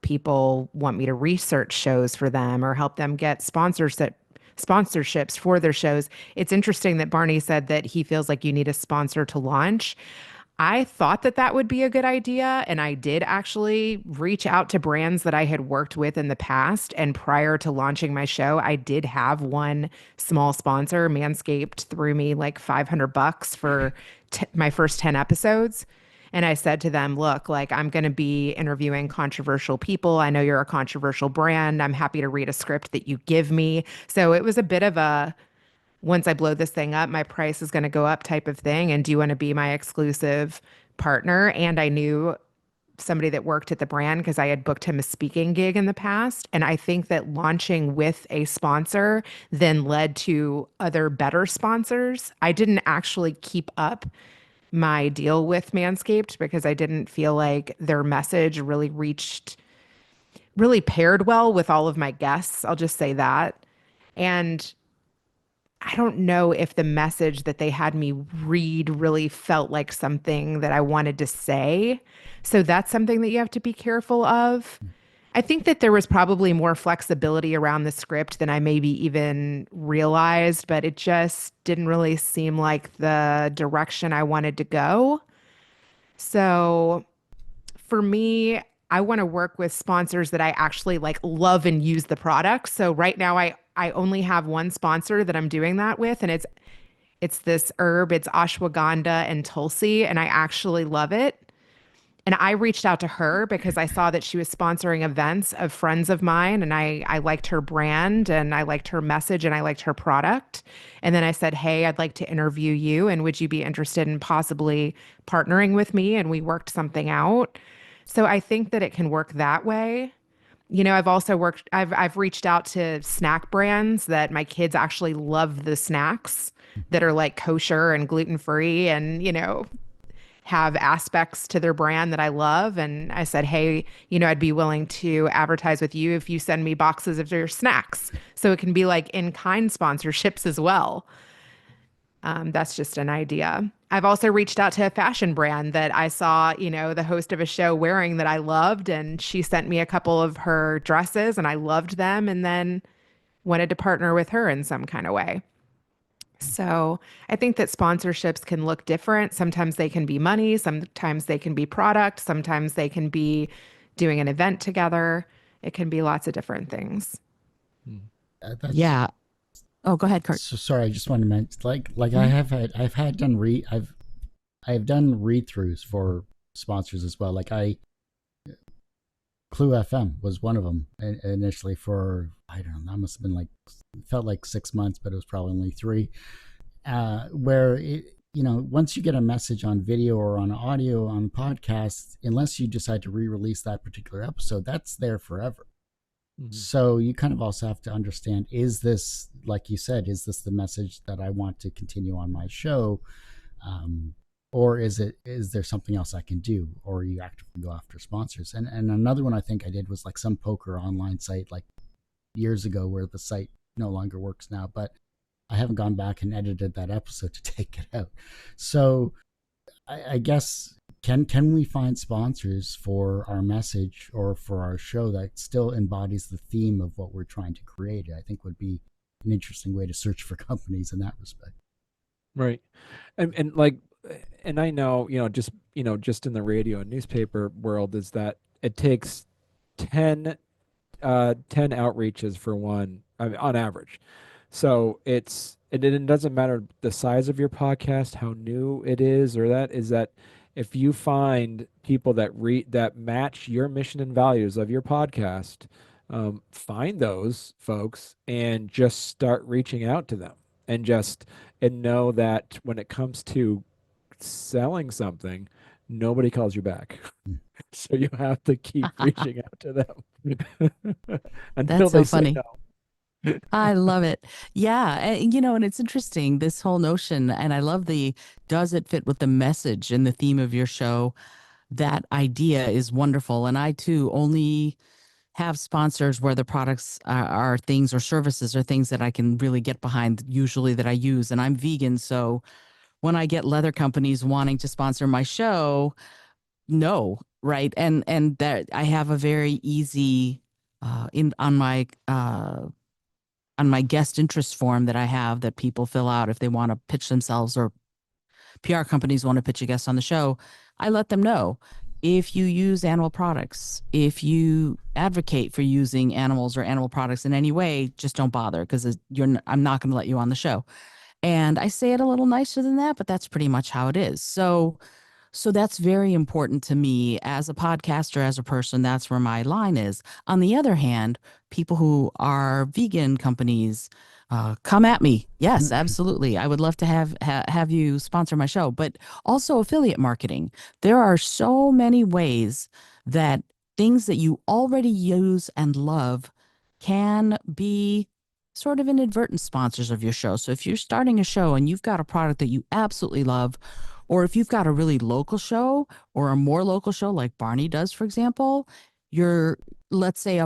people want me to research shows for them or help them get sponsorships for their shows. It's interesting that Barney said that he feels like you need a sponsor to launch. I thought that would be a good idea. And I did actually reach out to brands that I had worked with in the past. And prior to launching my show, I did have one small sponsor. Manscaped threw me like $500 for my first 10 episodes. And I said to them, look, like, I'm going to be interviewing controversial people. I know you're a controversial brand. I'm happy to read a script that you give me. So it was a bit of a, once I blow this thing up, my price is going to go up type of thing. And do you want to be my exclusive partner? And I knew somebody that worked at the brand because I had booked him a speaking gig in the past. And I think that launching with a sponsor then led to other better sponsors. I didn't actually keep up my deal with Manscaped because I didn't feel like their message really paired well with all of my guests. I'll just say that. And I don't know if the message that they had me read really felt like something that I wanted to say. So that's something that you have to be careful of. I think that there was probably more flexibility around the script than I maybe even realized, but it just didn't really seem like the direction I wanted to go. So for me, I want to work with sponsors that I actually like love and use the product. So right now I only have one sponsor that I'm doing that with, and it's this herb, it's ashwagandha and tulsi, and I actually love it. And I reached out to her because I saw that she was sponsoring events of friends of mine, and I liked her brand and I liked her message and I liked her product. And then I said, "Hey, I'd like to interview you, and would you be interested in possibly partnering with me?" And we worked something out. So I think that it can work that way. I've also I've reached out to snack brands that my kids actually love the snacks that are like kosher and gluten-free and, have aspects to their brand that I love. And I said, "Hey, I'd be willing to advertise with you if you send me boxes of your snacks." So it can be like in-kind sponsorships as well. That's just an idea. I've also reached out to a fashion brand that I saw, the host of a show wearing that I loved, and she sent me a couple of her dresses and I loved them and then wanted to partner with her in some kind of way. So I think that sponsorships can look different. Sometimes they can be money, sometimes they can be product, sometimes they can be doing an event together. It can be lots of different things. Yeah. Oh, go ahead, Kurt. So sorry, I just want to mention, like I've done read throughs for sponsors as well. Clue FM was one of them initially for, I don't know, that must have been felt like 6 months, but it was probably only 3. Where once you get a message on video or on audio on podcasts, unless you decide to re-release that particular episode, that's there forever. Mm-hmm. So you kind of also have to understand, is this, like you said, is this the message that I want to continue on my show? Or is there something else I can do? Or you actively go after sponsors? And another one I think I did was like some poker online site like years ago, where the site no longer works now, but I haven't gone back and edited that episode to take it out. So I guess, can we find sponsors for our message or for our show that still embodies the theme of what we're trying to create? I think would be an interesting way to search for companies in that respect. Right. And I know, just in the radio and newspaper world, is that it takes 10 outreaches for one, on average. So it doesn't matter the size of your podcast, how new it is, or that if you find people that match your mission and values of your podcast, find those folks and just start reaching out to them, and know that when it comes to selling something, nobody calls you back. So you have to keep reaching out to them until That's so they say funny. no. I love it. Yeah. And it's interesting, this whole notion. And I love does it fit with the message and the theme of your show? That idea is wonderful. And I too only have sponsors where the products are things or services or things that I can really get behind, usually that I use. And I'm vegan. So when I get leather companies wanting to sponsor my show, no, right. And that I have a very easy on my guest interest form that I have that people fill out if they want to pitch themselves, or PR companies want to pitch a guest on the show. I let them know, if you use animal products, if you advocate for using animals or animal products in any way, just don't bother, because I'm not going to let you on the show. And I say it a little nicer than that, but that's pretty much how it is. So that's very important to me as a podcaster, as a person. That's where my line is. On the other hand, people who are vegan companies, come at me. Yes, absolutely. I would love to have you sponsor my show, but also affiliate marketing. There are so many ways that things that you already use and love can be sort of inadvertent sponsors of your show. So if you're starting a show and you've got a product that you absolutely love, or if you've got a really local show or a more local show like Barney does, for example, let's say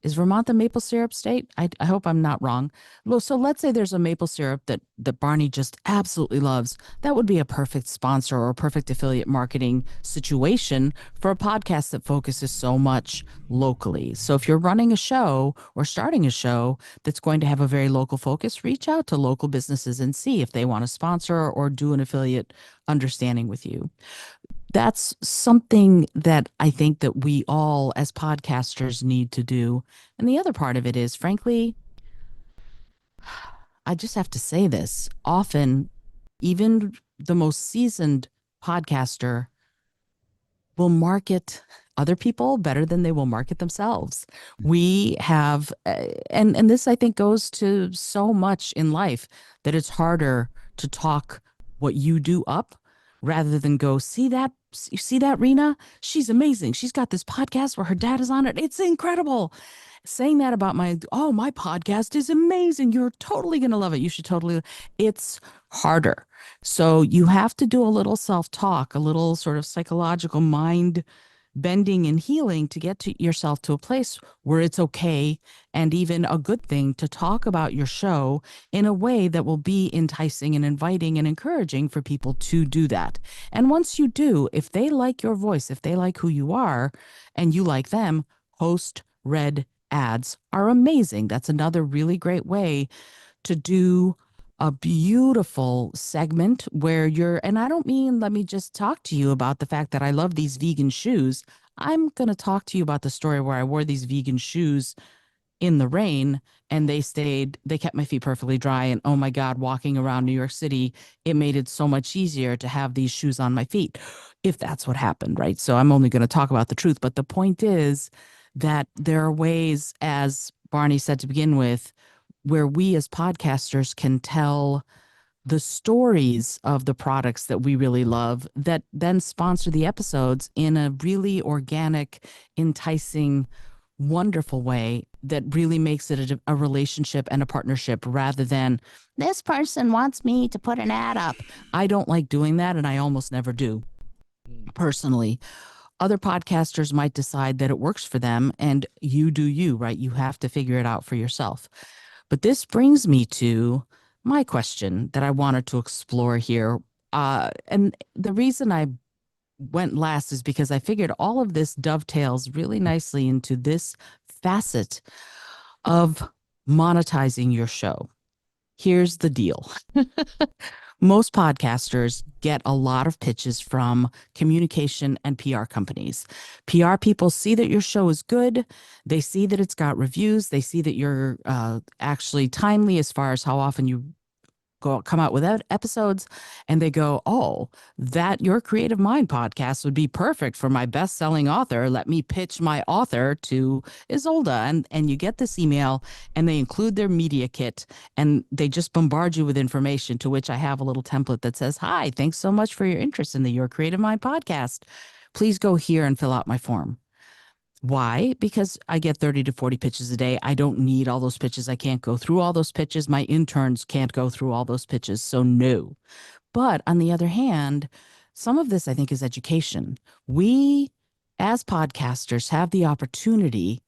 is Vermont the maple syrup state? I hope I'm not wrong. Well, so let's say there's a maple syrup that Barney just absolutely loves. That would be a perfect sponsor or a perfect affiliate marketing situation for a podcast that focuses so much locally. So if you're running a show or starting a show that's going to have a very local focus, reach out to local businesses and see if they want to sponsor or do an affiliate understanding with you. that's something that I think that we all as podcasters need to do. And the other part of it is, frankly, I just have to say this. Often, even the most seasoned podcaster will market other people better than they will market themselves. We have, and this I think goes to so much in life, that it's harder to talk what you do up rather than go, see that, you see that, Reena? She's amazing. She's got this podcast where her dad is on it. It's incredible. Saying that about my podcast is amazing. You're totally going to love it. You should totally. It's harder. So you have to do a little self-talk, a little sort of psychological mind bending and healing to get to yourself to a place where it's okay and even a good thing to talk about your show in a way that will be enticing and inviting and encouraging for people to do that. And once you do, if they like your voice, if they like who you are and you like them, host read ads are amazing. That's another really great way to do a beautiful segment where and I don't mean, let me just talk to you about the fact that I love these vegan shoes. I'm going to talk to you about the story where I wore these vegan shoes in the rain and they kept my feet perfectly dry. And oh my God, walking around New York City, it made it so much easier to have these shoes on my feet, if that's what happened, right? So I'm only going to talk about the truth. But the point is that there are ways, as Barney said to begin with, where we as podcasters can tell the stories of the products that we really love that then sponsor the episodes in a really organic, enticing, wonderful way that really makes it a relationship and a partnership rather than this person wants me to put an ad up. I don't like doing that, and I almost never do personally. Other podcasters might decide that it works for them, and you do you, right? You have to figure it out for yourself. But this brings me to my question that I wanted to explore here. And the reason I went last is because I figured all of this dovetails really nicely into this facet of monetizing your show. Here's the deal. Most podcasters get a lot of pitches from communication and PR companies. PR people see that your show is good. They see that it's got reviews. They see that you're actually timely as far as how often you come out with episodes, and they go, oh, that Your Creative Mind podcast would be perfect for my best-selling author. Let me pitch my author to Izolda. And you get this email, and they include their media kit, and they just bombard you with information, to which I have a little template that says, hi, thanks so much for your interest in the Your Creative Mind podcast. Please go here and fill out my form. Why? Because I get 30 to 40 pitches a day. I don't need all those pitches. I can't go through all those pitches. My interns can't go through all those pitches. So no. But on the other hand, some of this I think is education. We as podcasters have the opportunity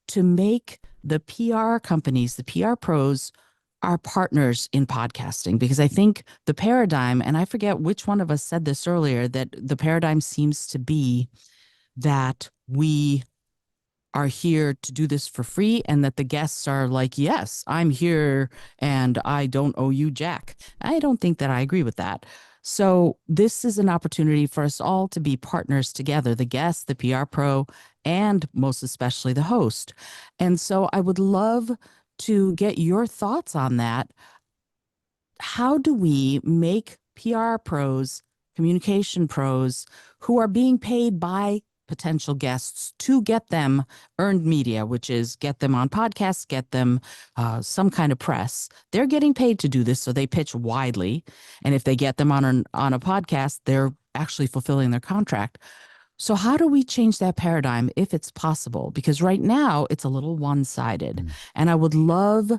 to make the PR companies, the PR pros, our partners in podcasting, because I think the paradigm, and I forget which one of us said this earlier, that the paradigm seems to be that we are here to do this for free, and that the guests are like, yes, I'm here and I don't owe you jack. I don't think that I agree with that. So this is an opportunity for us all to be partners together, the guest, the PR pro, and most especially the host. And so I would love to get your thoughts on that. How do we make PR pros, communication pros who are being paid by potential guests to get them earned media, which is get them on podcasts, get them some kind of press. They're getting paid to do this, so they pitch widely. And if they get them on a podcast, they're actually fulfilling their contract. So how do we change that paradigm if it's possible? Because right now it's a little one-sided. And I would love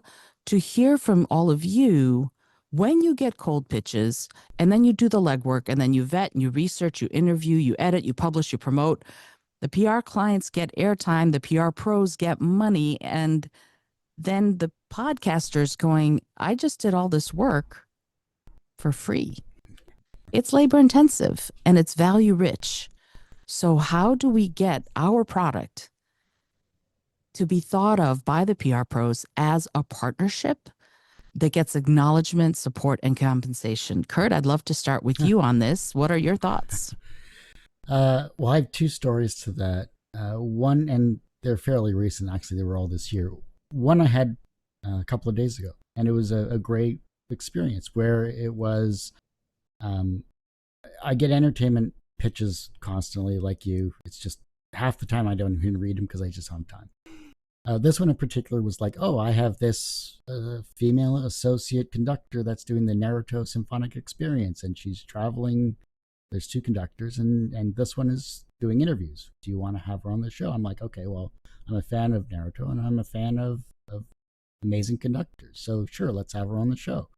to hear from all of you when you get cold pitches, and then you do the legwork, and then you vet and you research, you interview, you edit, you publish, you promote. The PR clients get airtime, the PR pros get money, and then the podcasters going, I just did all this work for free. It's labor intensive and it's value rich. So how do we get our product to be thought of by the PR pros as a partnership that gets acknowledgement, support, and compensation? Kurt, I'd love to start with you on this. What are your thoughts? Well, I have two stories to that. One, and they're fairly recent. Actually, they were all this year. One I had a couple of days ago, and it was a great experience where it was. Um, I get entertainment pitches constantly, like you. It's just half the time I don't even read them because I just don't have time. This one in particular was like, oh, I have this female associate conductor that's doing the Naruto Symphonic Experience, and she's traveling. There's two conductors, and this one is doing interviews. Do you want to have her on the show? I'm like, okay, well, I'm a fan of Naruto, and I'm a fan of amazing conductors. So sure, let's have her on the show.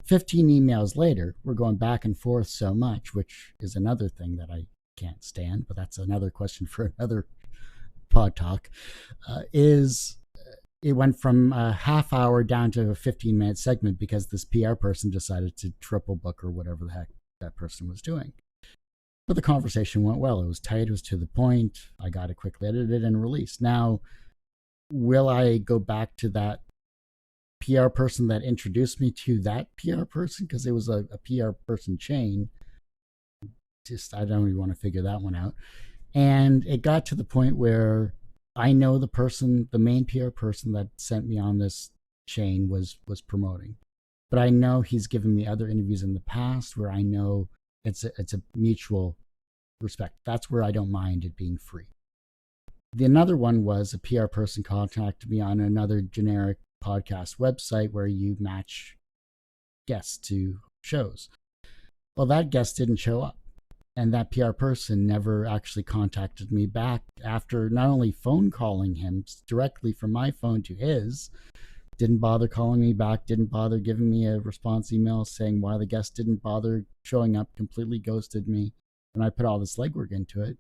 15 emails later, we're going back and forth so much, which is another thing that I can't stand, but that's another question for another pod talk, is it went from a half hour down to a 15-minute segment because this PR person decided to triple book or whatever the heck that person was doing. But the conversation went well. It was tight. It was to the point. I got it quickly edited and released. Now, will I go back to that PR person that introduced me to that PR person? Because it was a PR person chain. Just, I don't even want to figure that one out. And it got to the point where I know the person, the main PR person that sent me on this chain was promoting. But I know he's given me other interviews in the past where I know it's a mutual respect. That's where I don't mind it being free. The another one was a PR person contacted me on another generic podcast website where you match guests to shows. Well, that guest didn't show up. And that PR person never actually contacted me back after not only phone calling him directly from my phone to his, didn't bother calling me back, didn't bother giving me a response email saying why the guest didn't bother showing up, completely ghosted me. When I put all this legwork into it,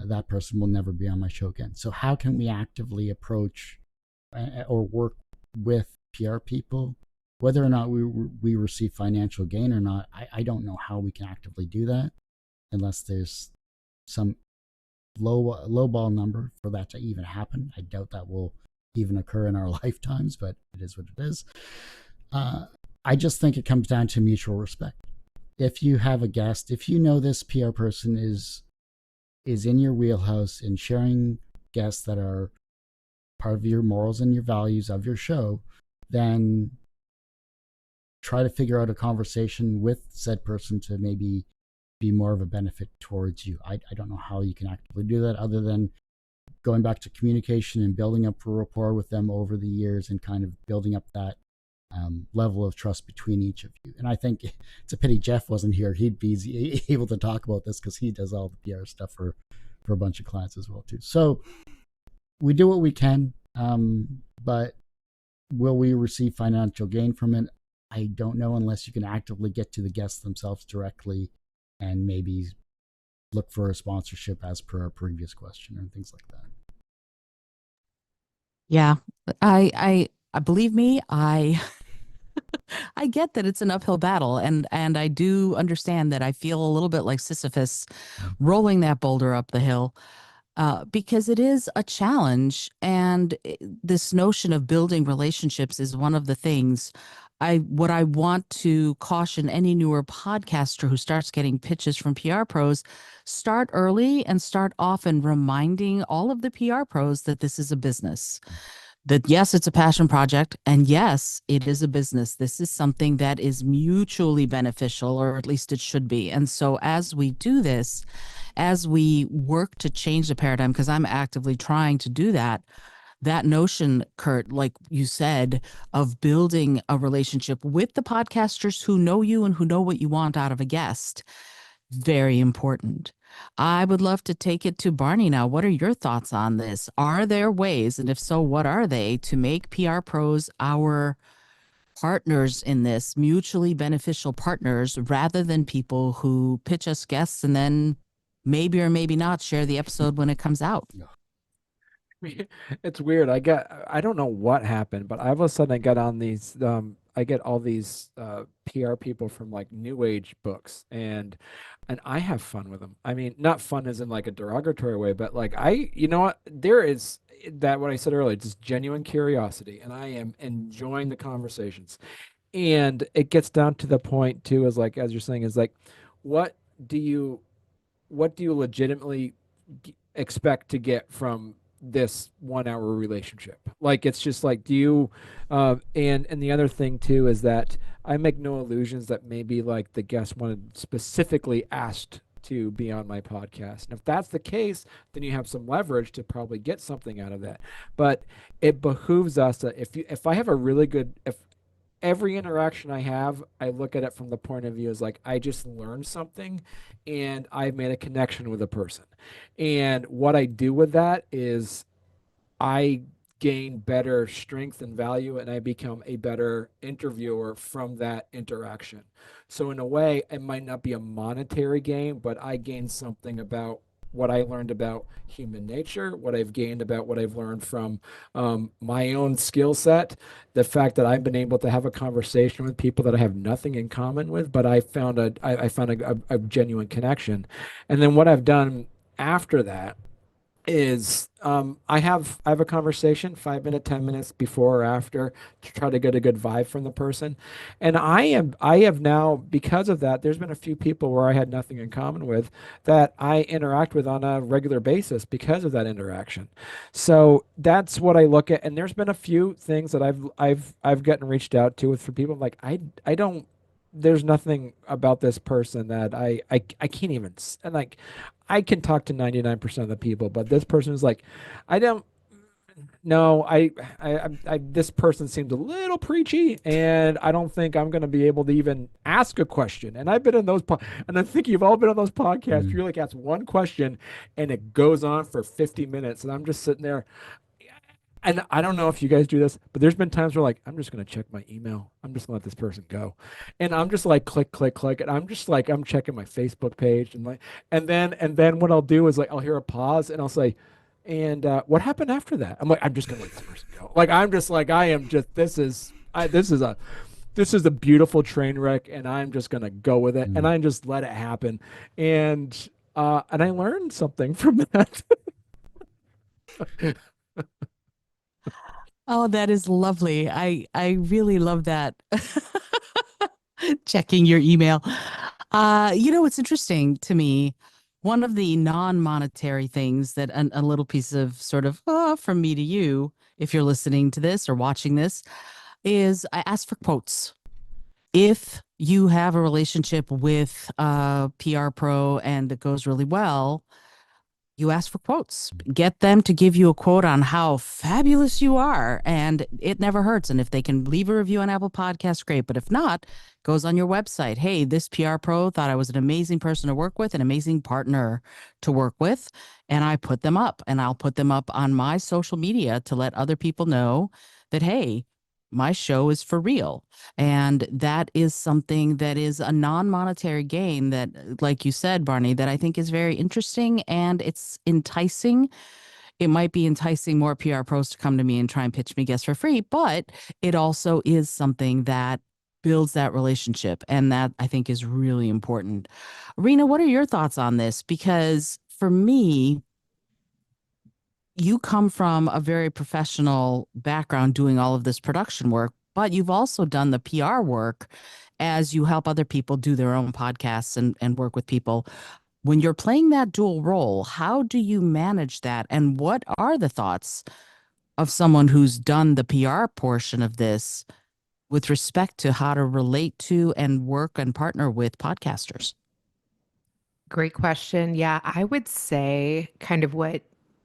that person will never be on my show again. So how can we actively approach or work with PR people? Whether or not we receive financial gain or not, I don't know how we can actively do that unless there's some low ball number for that to even happen. I doubt that will even occur in our lifetimes, but it is what it is. I just think it comes down to mutual respect. If you have a guest, if you know this PR person is in your wheelhouse in sharing guests that are part of your morals and your values of your show, then try to figure out a conversation with said person to maybe be more of a benefit towards you. I don't know how you can actively do that other than going back to communication and building up a rapport with them over the years and kind of building up that level of trust between each of you. And I think it's a pity Jeff wasn't here. He'd be able to talk about this because he does all the PR stuff for a bunch of clients as well too. So we do what we can, but will we receive financial gain from it? I don't know unless you can actively get to the guests themselves directly and maybe look for a sponsorship as per our previous question and things like that. Yeah, I believe me, I I get that it's an uphill battle, and I do understand that I feel a little bit like Sisyphus rolling that boulder up the hill. Because it is a challenge, and this notion of building relationships is one of the things what I want to caution any newer podcaster who starts getting pitches from PR pros: start early and start often, reminding all of the PR pros that this is a business. That yes, it's a passion project, and yes, it is a business. This is something that is mutually beneficial, or at least it should be. And so as we do this, as we work to change the paradigm, because I'm actively trying to do that, that notion, Kurt, like you said, of building a relationship with the podcasters who know you and who know what you want out of a guest, very important. I would love to take it to Barney now. What are your thoughts on this? Are there ways, and if so, what are they, to make PR pros our partners in this, mutually beneficial partners, rather than people who pitch us guests and then maybe or maybe not share the episode when it comes out? It's weird. I don't know what happened, but all of a sudden I got on these I get all these PR people from like new age books, and I have fun with them. I mean, not fun as in like a derogatory way, but like you know what? There is that what I said earlier, just genuine curiosity, and I am enjoying the conversations. And it gets down to the point too, is like as you're saying, is like, what do you what do you legitimately expect to get from this 1 hour relationship? Like, it's just like, do you, and the other thing too is that I make no illusions that maybe like the guest wanted specifically asked to be on my podcast. And if that's the case, then you have some leverage to probably get something out of that. But it behooves us that if I have a really good, if every interaction I have, I look at it from the point of view as like I just learned something and I've made a connection with a person. And what I do with that is I gain better strength and value and I become a better interviewer from that interaction. So in a way, it might not be a monetary gain, but I gain something about what I learned about human nature, what I've gained about what I've learned from my own skill set, the fact that I've been able to have a conversation with people that I have nothing in common with, but I found a genuine connection. And then what I've done after that is I have a conversation 5 minutes, 10 minutes before or after to try to get a good vibe from the person. And I have now, because of that, there's been a few people where I had nothing in common with that I interact with on a regular basis because of that interaction. So that's what I look at. And there's been a few things that I've gotten reached out to with for people. I'm like, I don't, there's nothing about this person that I can't even and like I can talk to 99% of the people, but this person is like, I don't know. This person seems a little preachy, and I don't think I'm going to be able to even ask a question. And I've been in those, and I think you've all been on those podcasts. You like ask one question, and it goes on for 50 minutes, and I'm just sitting there. And I don't know if you guys do this, but there's been times where like I'm just gonna check my email. I'm just gonna let this person go, and I'm just like click, click, click, and I'm just like I'm checking my Facebook page and like, and then what I'll do is like I'll hear a pause and I'll say, and what happened after that? I'm like I'm just gonna let this person go. Like I'm just like I am just this is a beautiful train wreck, and I'm just gonna go with it, and I just let it happen, and I learned something from that. Oh, that is lovely. I really love that. Checking your email. What's interesting to me, one of the non-monetary things that a little piece of sort of from me to you, if you're listening to this or watching this, is I ask for quotes. If you have a relationship with a PR pro and it goes really well, you ask for quotes. Get them to give you a quote on how fabulous you are, and it never hurts. And if they can leave a review on Apple Podcasts, great. But if not, goes on your website. Hey, this PR pro thought I was an amazing person to work with, an amazing partner to work with, and I put them up, and I'll put them up on my social media to let other people know that, hey, my show is for real. And that is something that is a non-monetary gain that, like you said, Barney, that I think is very interesting and it's enticing. It might be enticing more PR pros to come to me and try and pitch me guests for free, but it also is something that builds that relationship. And that I think is really important. Reena, what are your thoughts on this? Because for me, you come from a very professional background doing all of this production work, but you've also done the PR work as you help other people do their own podcasts and work with people. When you're playing that dual role, how do you manage that? And what are the thoughts of someone who's done the PR portion of this with respect to how to relate to and work and partner with podcasters? Great question. Yeah, I would say kind of what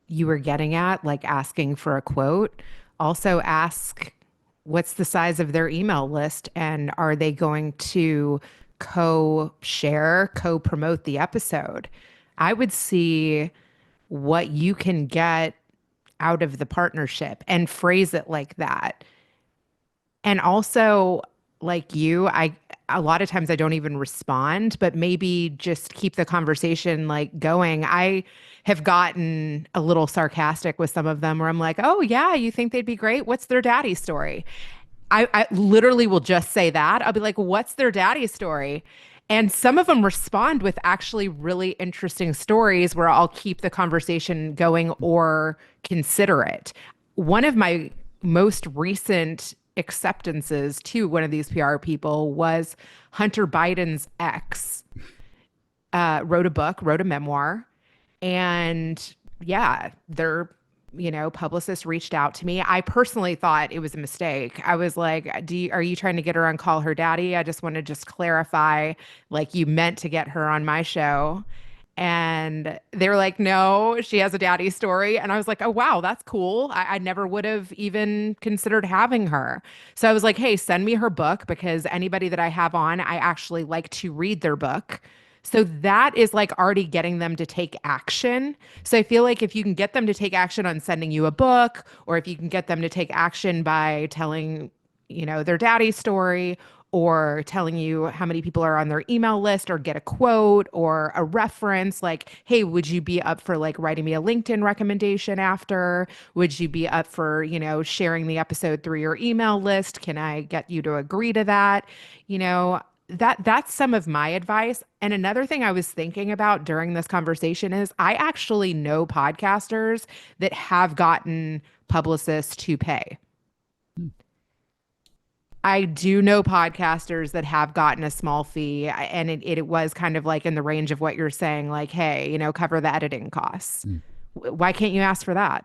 you were getting at, like asking for a quote. Also ask what's the size of their email list and are they going to co-share, co-promote the episode? I would see what you can get out of the partnership and phrase it like that. And also, like you, I a lot of times I don't even respond, but maybe just keep the conversation like going. I have gotten a little sarcastic with some of them where I'm like, "Oh yeah, you think they'd be great? What's their daddy story?" I literally will just say that. I'll be like, "What's their daddy story?" And some of them respond with actually really interesting stories where I'll keep the conversation going or consider it. One of my most recent acceptances to one of these PR people was Hunter Biden's ex. wrote a book, wrote a memoir, and yeah, their publicist reached out to me. I personally thought it was a mistake. I was like, are you trying to get her on Call Her Daddy? I just want to just clarify, like, you meant to get her on my show. And they were like, no, she has a daddy story. And I was like, oh, wow, that's cool. I never would have even considered having her. So I was like, hey, send me her book, because anybody that I have on, I actually like to read their book. So that is like already getting them to take action. So I feel like if you can get them to take action on sending you a book, or if you can get them to take action by telling, their daddy story, or telling you how many people are on their email list, or get a quote or a reference, like, hey, would you be up for like writing me a LinkedIn recommendation after? Would you be up for, sharing the episode through your email list? Can I get you to agree to that? That's some of my advice. And another thing I was thinking about during this conversation is I actually know podcasters that have gotten publicists to pay. I do know podcasters that have gotten a small fee, and it was kind of like in the range of what you're saying, like, hey, cover the editing costs. Why can't you ask for that?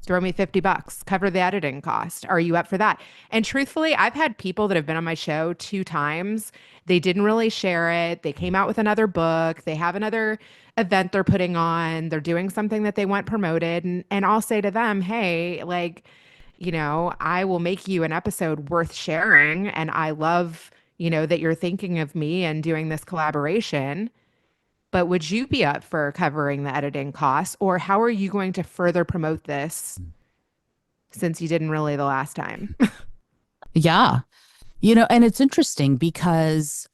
Throw me $50, cover the editing cost. Are you up for that? And truthfully, I've had people that have been on my show 2 times. They didn't really share it. They came out with another book. They have another event they're putting on. They're doing something that they want promoted. And I'll say to them, hey, like, I will make you an episode worth sharing. And I love, that you're thinking of me and doing this collaboration. But would you be up for covering the editing costs? Or how are you going to further promote this, since you didn't really the last time? Yeah. And it's interesting because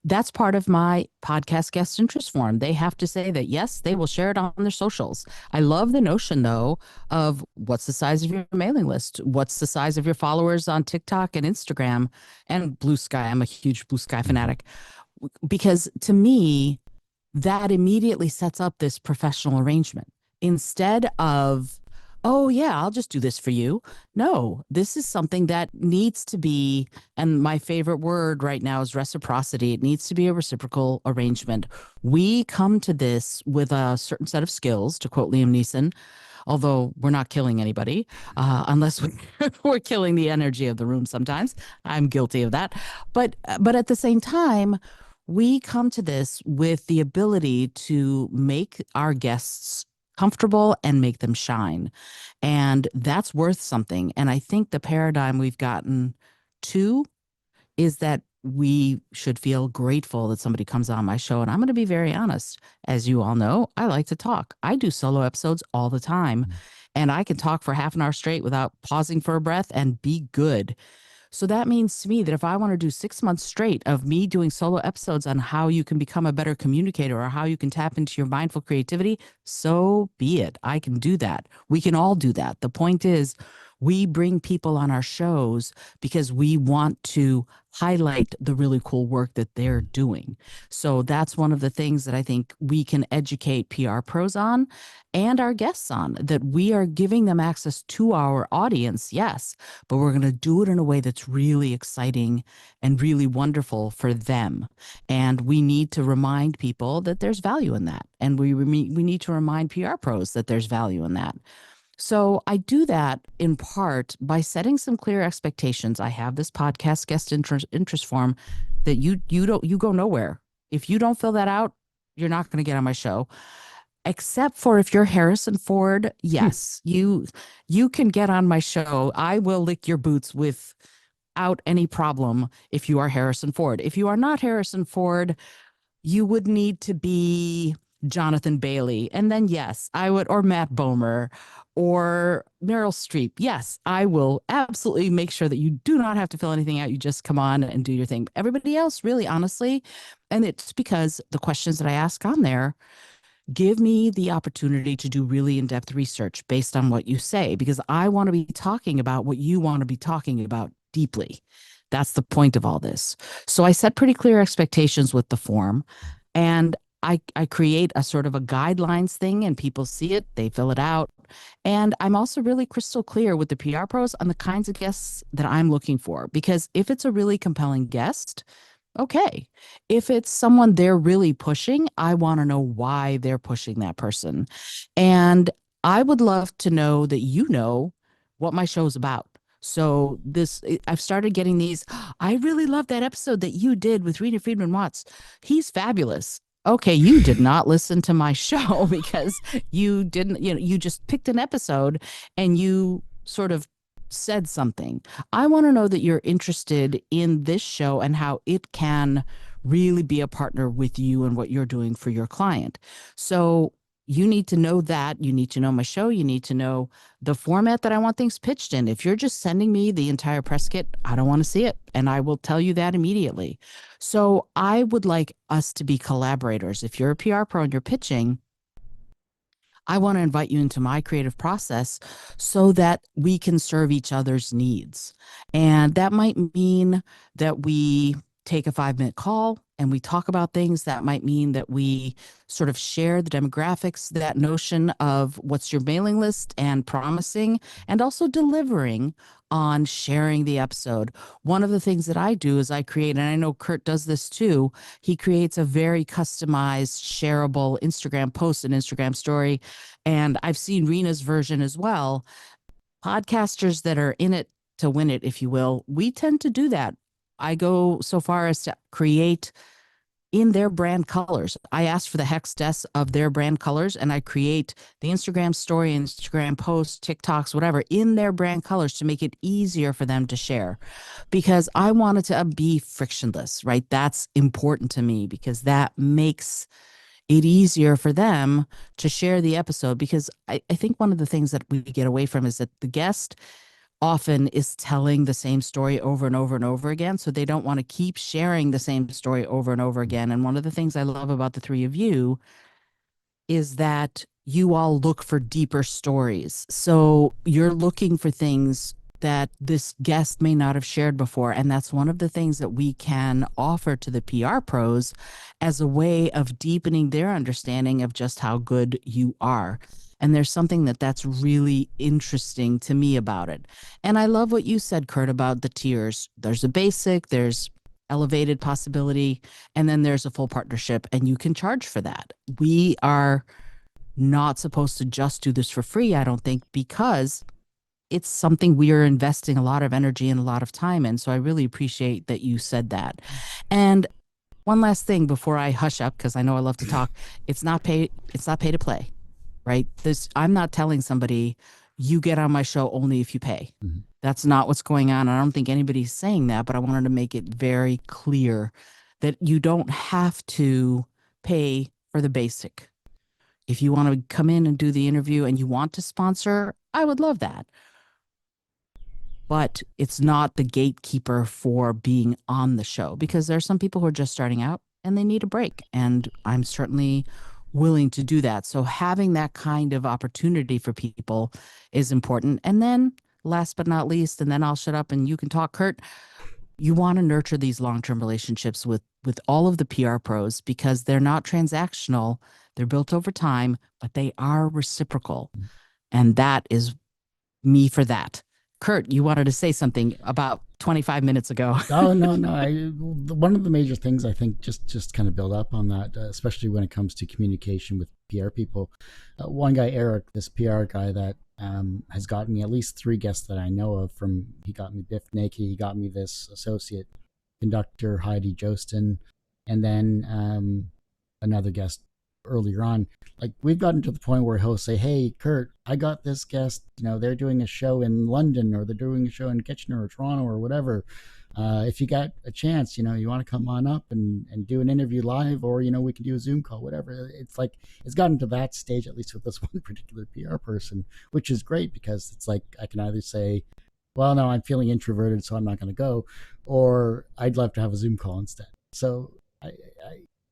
that's part of my podcast guest interest form. They have to say that, yes, they will share it on their socials. I love the notion, though, of what's the size of your mailing list? What's the size of your followers on TikTok and Instagram and Blue Sky? I'm a huge Blue Sky fanatic, because to me, that immediately sets up this professional arrangement instead of, oh, yeah, I'll just do this for you. No, this is something that needs to be, and my favorite word right now is reciprocity. It needs to be a reciprocal arrangement. We come to this with a certain set of skills, to quote Liam Neeson, although we're not killing anybody, unless we're killing the energy of the room sometimes. I'm guilty of that. But at the same time, we come to this with the ability to make our guests comfortable and make them shine. And that's worth something. And I think the paradigm we've gotten to is that we should feel grateful that somebody comes on my show. And I'm going to be very honest. As you all know, I like to talk. I do solo episodes all the time. And I can talk for half an hour straight without pausing for a breath and be good. So that means to me that if I want to do 6 months straight of me doing solo episodes on how you can become a better communicator or how you can tap into your mindful creativity, so be it. I can do that. We can all do that. The point is, we bring people on our shows because we want to highlight the really cool work that they're doing. So that's one of the things that I think we can educate PR pros on and our guests on, that we are giving them access to our audience, yes, but we're going to do it in a way that's really exciting and really wonderful for them. And we need to remind people that there's value in that. And we need to remind PR pros that there's value in that. So I do that in part by setting some clear expectations. I have this podcast guest interest form that you go nowhere. If you don't fill that out, you're not going to get on my show. Except for if you're Harrison Ford, yes, you can get on my show. I will lick your boots without any problem if you are Harrison Ford. If you are not Harrison Ford, you would need to be Jonathan Bailey. And then, yes, I would, or Matt Bomer or Meryl Streep. Yes, I will absolutely make sure that you do not have to fill anything out. You just come on and do your thing. Everybody else, really, honestly, and it's because the questions that I ask on there give me the opportunity to do really in-depth research based on what you say, because I want to be talking about what you want to be talking about deeply. That's the point of all this. So I set pretty clear expectations with the form, and I create a sort of a guidelines thing, and people see it, they fill it out. And I'm also really crystal clear with the PR pros on the kinds of guests that I'm looking for, because if it's a really compelling guest, Okay. If it's someone they're really pushing, I want to know why they're pushing that person. And I would love to know that you know what my show's about. So I've started getting these. I really love that episode that you did with Reena Friedman Watts. He's fabulous. Okay, you did not listen to my show because you didn't, you just picked an episode and you sort of said something. I want to know that you're interested in this show and how it can really be a partner with you and what you're doing for your client. So you need to know that. You need to know my show. You need to know the format that I want things pitched in. If you're just sending me the entire press kit, I don't want to see it. And I will tell you that immediately. So I would like us to be collaborators. If you're a PR pro and you're pitching, I want to invite you into my creative process so that we can serve each other's needs. And that might mean that we take a 5-minute call and we talk about things. That might mean that we sort of share the demographics, that notion of what's your mailing list and promising, and also delivering on sharing the episode. One of the things that I do is I create, and I know Kurt does this too, he creates a very customized, shareable Instagram post, an Instagram story. And I've seen Reena's version as well. Podcasters that are in it to win it, if you will, we tend to do that. I go so far as to create in their brand colors. I ask for the hex desk of their brand colors and I create the Instagram story, Instagram posts, TikToks, whatever in their brand colors to make it easier for them to share because I want it to be frictionless, right? That's important to me because that makes it easier for them to share the episode because I think one of the things that we get away from is that the guest often is telling the same story over and over and over again. So they don't want to keep sharing the same story over and over again. And one of the things I love about the three of you is that you all look for deeper stories. So you're looking for things that this guest may not have shared before. And that's one of the things that we can offer to the PR pros as a way of deepening their understanding of just how good you are. And there's something that's really interesting to me about it. And I love what you said, Kurt, about the tiers. There's a basic, there's elevated possibility, and then there's a full partnership, and you can charge for that. We are not supposed to just do this for free, I don't think, because it's something we are investing a lot of energy and a lot of time in. So I really appreciate that you said that. And one last thing before I hush up, because I know I love to talk, it's not pay to play, right? I'm not telling somebody you get on my show only if you pay. Mm-hmm. That's not what's going on. I don't think anybody's saying that, but I wanted to make it very clear that you don't have to pay for the basic. If you want to come in and do the interview and you want to sponsor, I would love that. But it's not the gatekeeper for being on the show because there are some people who are just starting out and they need a break. And I'm certainly willing to do that. So having that kind of opportunity for people is important. And then last but not least, and then I'll shut up and you can talk, Kurt, you want to nurture these long-term relationships with all of the PR pros because they're not transactional. They're built over time, but they are reciprocal. And that is me for that. Kurt, you wanted to say something about 25 minutes ago. Oh, no. One of the major things I think just kind of build up on that, especially when it comes to communication with PR people. One guy, Eric, this PR guy that has gotten me at least 3 guests that I know of. He got me Biff Nakey, he got me this associate conductor, Heidi Jostin, and then another guest earlier on. Like we've gotten to the point where he'll say, "Hey, Kurt, I got this guest. They're doing a show in London, or they're doing a show in Kitchener or Toronto or whatever. If you got a chance, you want to come on up and do an interview live, or we can do a Zoom call, whatever." It's like it's gotten to that stage, at least with this one particular PR person, which is great because it's like I can either say, "Well, no, I'm feeling introverted, so I'm not going to go," or "I'd love to have a Zoom call instead." So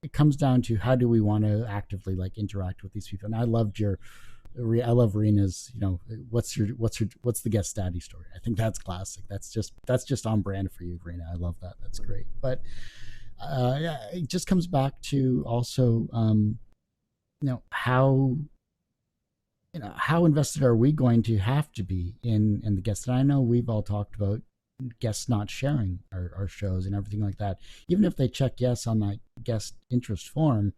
it comes down to how do we want to actively interact with these people. And I love Reena's, what's the guest daddy story. I think that's classic. That's just on brand for you, Reena. I love that. That's great. But it just comes back to also how invested are we going to have to be in the guests. And I know we've all talked about guests not sharing our shows and everything like that. Even if they check yes on that guest interest form,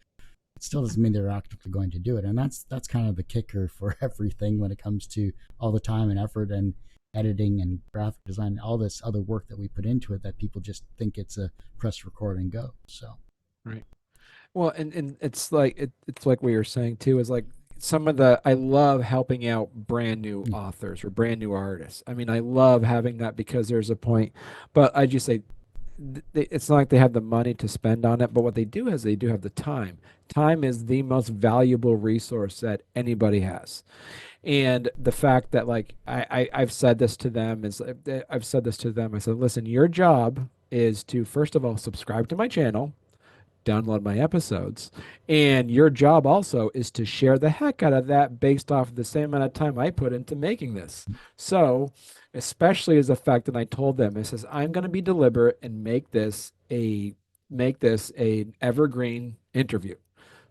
it still doesn't mean they're actively going to do it. And that's kind of the kicker for everything when it comes to all the time and effort and editing and graphic design, all this other work that we put into it, that people just think it's a press record and go. So Right. Well, and it's like it's like we were saying too, is like some of the I love helping out brand new authors or brand new artists. I mean, I love having that because there's a point, but I just say it's not like they have the money to spend on it, but what they do is they do have the time. Time is the most valuable resource that anybody has. And the fact that like I've said this to them is I've said this to them. I said, listen, your job is to first of all subscribe to my channel, download my episodes, and your job also is to share the heck out of that based off the same amount of time I put into making this. So especially as the fact that I told them, it says I'm going to be deliberate and make this a evergreen interview.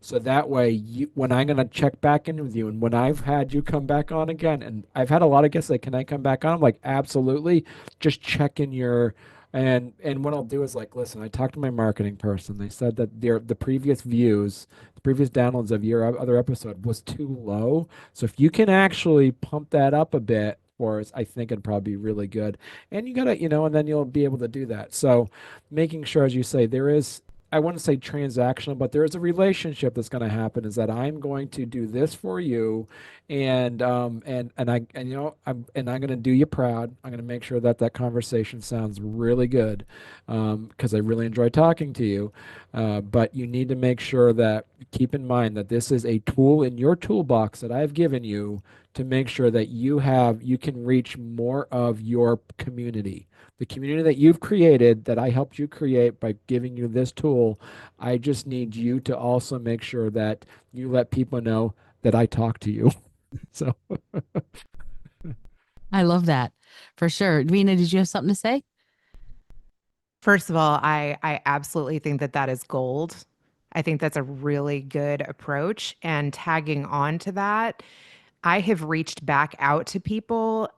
So that way, when I'm going to check back in with you, and when I've had you come back on again, and I've had a lot of guests like, can I come back on? I'm like, absolutely. Just check in your, and what I'll do is like, listen, I talked to my marketing person. They said that the previous views, the previous downloads of your other episode was too low. So if you can actually pump that up a bit for us, I think it'd probably be really good. And you gotta, and then you'll be able to do that. So making sure, as you say, I wouldn't say transactional, but there is a relationship that's going to happen. Is that I'm going to do this for you, I'm going to do you proud. I'm going to make sure that conversation sounds really good, because I really enjoy talking to you. But you need to make sure that keep in mind that this is a tool in your toolbox that I've given you to make sure that you can reach more of your community. The community that you've created, that I helped you create by giving you this tool. I just need you to also make sure that you let people know that I talk to you. So I love that for sure. Reena, did you have something to say? First of all, I absolutely think that is gold. I think that's a really good approach. And tagging on to that, I have reached back out to people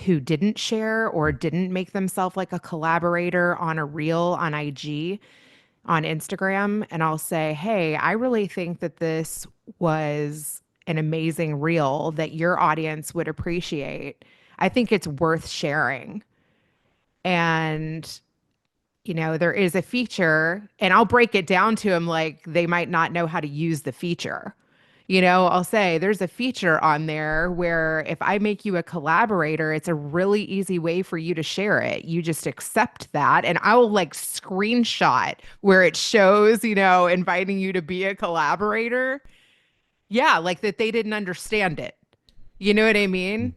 who didn't share or didn't make themselves like a collaborator on a reel on IG, on Instagram, and I'll say, hey, I really think that this was an amazing reel that your audience would appreciate. I think it's worth sharing. And there is a feature, and I'll break it down to them like they might not know how to use the feature. I'll say there's a feature on there where if I make you a collaborator, it's a really easy way for you to share it. You just accept that, and I will like screenshot where it shows, inviting you to be a collaborator. Yeah, like that they didn't understand it. You know what I mean?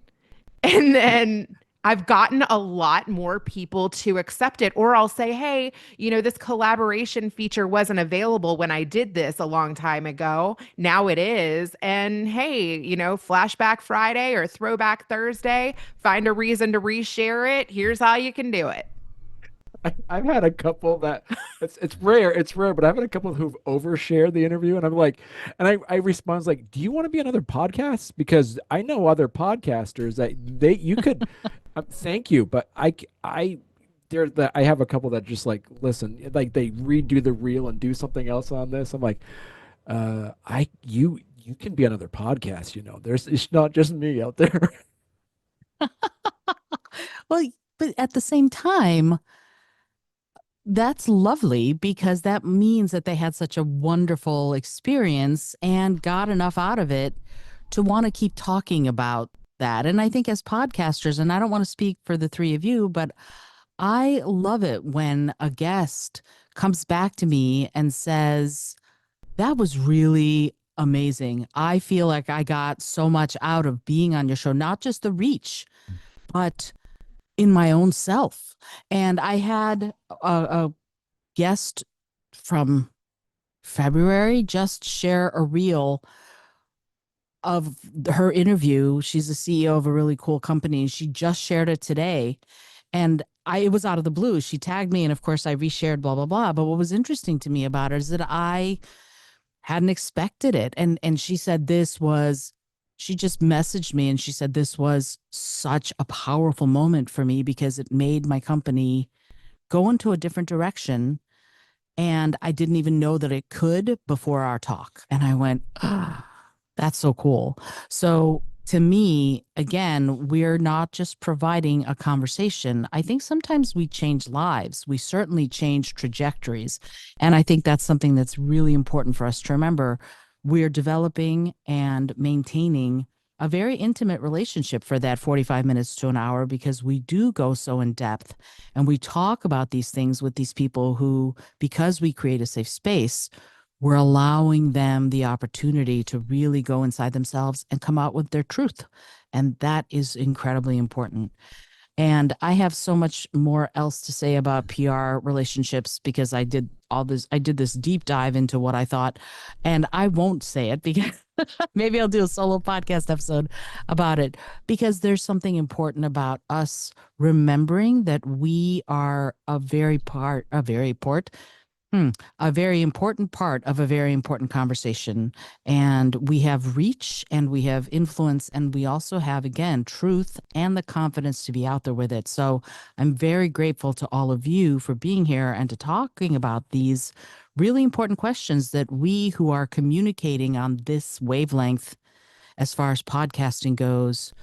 And then I've gotten a lot more people to accept it. Or I'll say, hey, this collaboration feature wasn't available when I did this a long time ago. Now it is. And hey, Flashback Friday or Throwback Thursday, find a reason to reshare it. Here's how you can do it. I've had a couple that it's rare, but I've had a couple who've overshared the interview, and I'm like, and I respond like, do you want to be on other podcasts? Because I know other podcasters that you could, thank you, but I have a couple that just like, listen, like they redo the reel and do something else on this. I'm like, you can be on other podcasts, it's not just me out there. Well, but at the same time, that's lovely because that means that they had such a wonderful experience and got enough out of it to want to keep talking about that. And I think as podcasters, and I don't want to speak for the three of you, but I love it when a guest comes back to me and says, that was really amazing. I feel like I got so much out of being on your show, not just the reach, but in my own self. And I had a guest from February just share a reel of her interview. She's the CEO of a really cool company. She just shared it today. And it was out of the blue. She tagged me, and of course I reshared, blah, blah, blah. But what was interesting to me about it is that I hadn't expected it. And she said this was she just messaged me and she said, this was such a powerful moment for me because it made my company go into a different direction. And I didn't even know that it could before our talk. And I went, ah, that's so cool. So to me, again, we're not just providing a conversation. I think sometimes we change lives. We certainly change trajectories. And I think that's something that's really important for us to remember. We're developing and maintaining a very intimate relationship for that 45 minutes to an hour because we do go so in depth and we talk about these things with these people who, because we create a safe space, we're allowing them the opportunity to really go inside themselves and come out with their truth. And that is incredibly important. And I have so much more else to say about PR relationships because I did this deep dive into what I thought, and I won't say it because maybe I'll do a solo podcast episode about it because there's something important about us remembering that we are a very important part of a very important conversation. And we have reach and we have influence and we also have, again, truth and the confidence to be out there with it. So I'm very grateful to all of you for being here and to talking about these really important questions that we who are communicating on this wavelength as far as podcasting goes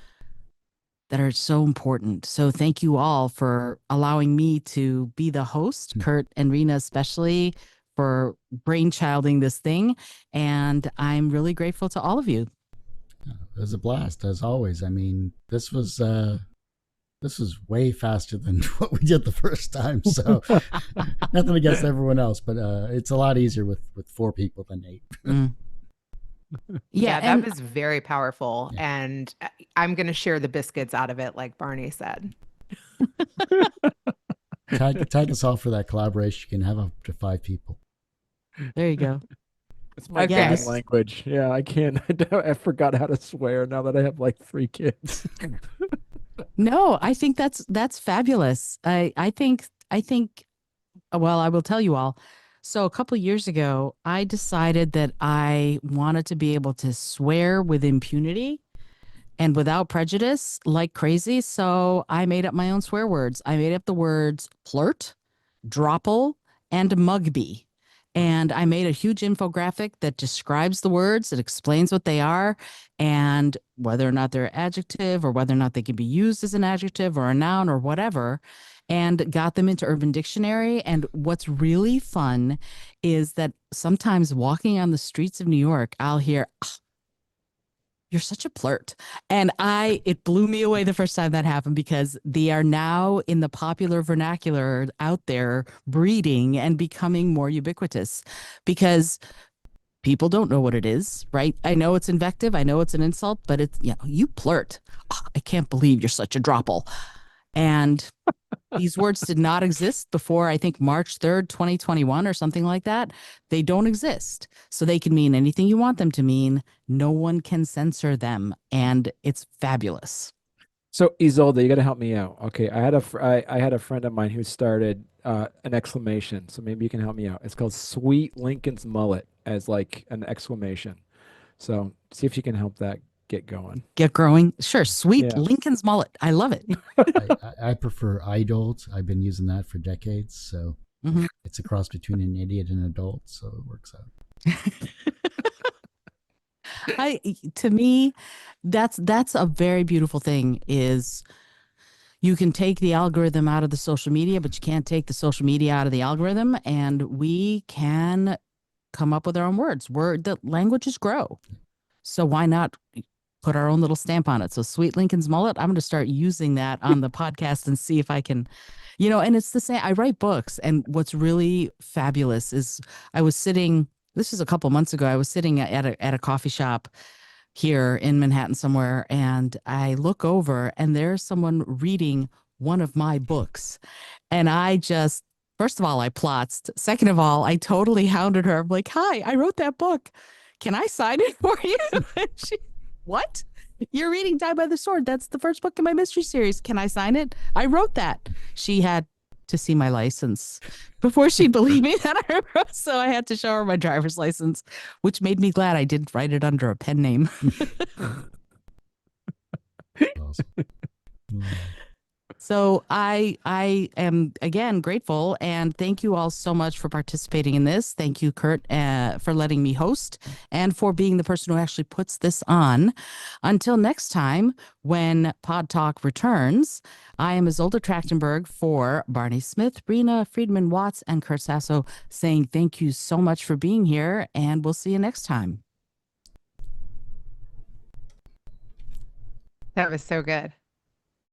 that are so important. So thank you all for allowing me to be the host, Kurt and Reena especially, for brainchilding this thing. And I'm really grateful to all of you. It was a blast, as always. I mean, this was way faster than what we did the first time. So nothing against everyone else, but it's a lot easier with 4 people than 8. Yeah, that was very powerful. Yeah. And I'm going to share the biscuits out of it, like Barney said. Tag us all for that collaboration. You can have up to 5 people. There you go. It's my Okay. bad language. Yeah, I can't. I forgot how to swear now that I have like 3 kids. No, I think that's fabulous. I think, well, I will tell you all. So a couple of years ago, I decided that I wanted to be able to swear with impunity and without prejudice like crazy. So I made up my own swear words. I made up the words flirt, dropple, and mugby. And I made a huge infographic that describes the words, that explains what they are, and whether or not they're adjective or whether or not they can be used as an adjective or a noun or whatever, and got them into Urban Dictionary. And what's really fun is that sometimes walking on the streets of New York, I'll hear, "Oh, you're such a flirt." And it blew me away the first time that happened because they are now in the popular vernacular out there breeding and becoming more ubiquitous because people don't know what it is, right? I know it's invective. I know it's an insult, but it's, you flirt. Oh, I can't believe you're such a dropple. And these words did not exist before, I think, March 3rd, 2021 or something like that. They don't exist. So they can mean anything you want them to mean. No one can censor them. And it's fabulous. So Izolda, you got to help me out. Okay, I had a friend of mine who started an exclamation. So maybe you can help me out. It's called Sweet Lincoln's Mullet as like an exclamation. So see if you can help that get going. Get growing. Sure. Sweet Yeah. Lincoln's mullet. I love it. I prefer idoled. I've been using that for decades. So it's a cross between an idiot and an adult. So it works out. To me, that's a very beautiful thing is you can take the algorithm out of the social media, but you can't take the social media out of the algorithm. And we can come up with our own words. The languages grow. So why not put our own little stamp on it? So Sweet Lincoln's mullet, I'm going to start using that on the podcast and see if I can, and it's the same. I write books. And what's really fabulous is this was a couple months ago, I was sitting at a coffee shop here in Manhattan somewhere, and I look over and there's someone reading one of my books. And first of all, I plotzed. Second of all, I totally hounded her. I'm like, "Hi, I wrote that book. Can I sign it for you?" What? You're reading Die by the Sword. That's the first book in my mystery series. Can I sign it? I wrote that. She had to see my license before she'd believe me that I wrote. So I had to show her my driver's license, which made me glad I didn't write it under a pen name. Awesome. Mm. So I am again grateful and thank you all so much for participating in this. Thank you, Kurt, for letting me host and for being the person who actually puts this on. Until next time, when Pod Talk returns, I am Izolda Trakhtenberg for Barney Smith, Reena, Friedman, Watts, and Kurt Sasso saying thank you so much for being here, and we'll see you next time. That was so good.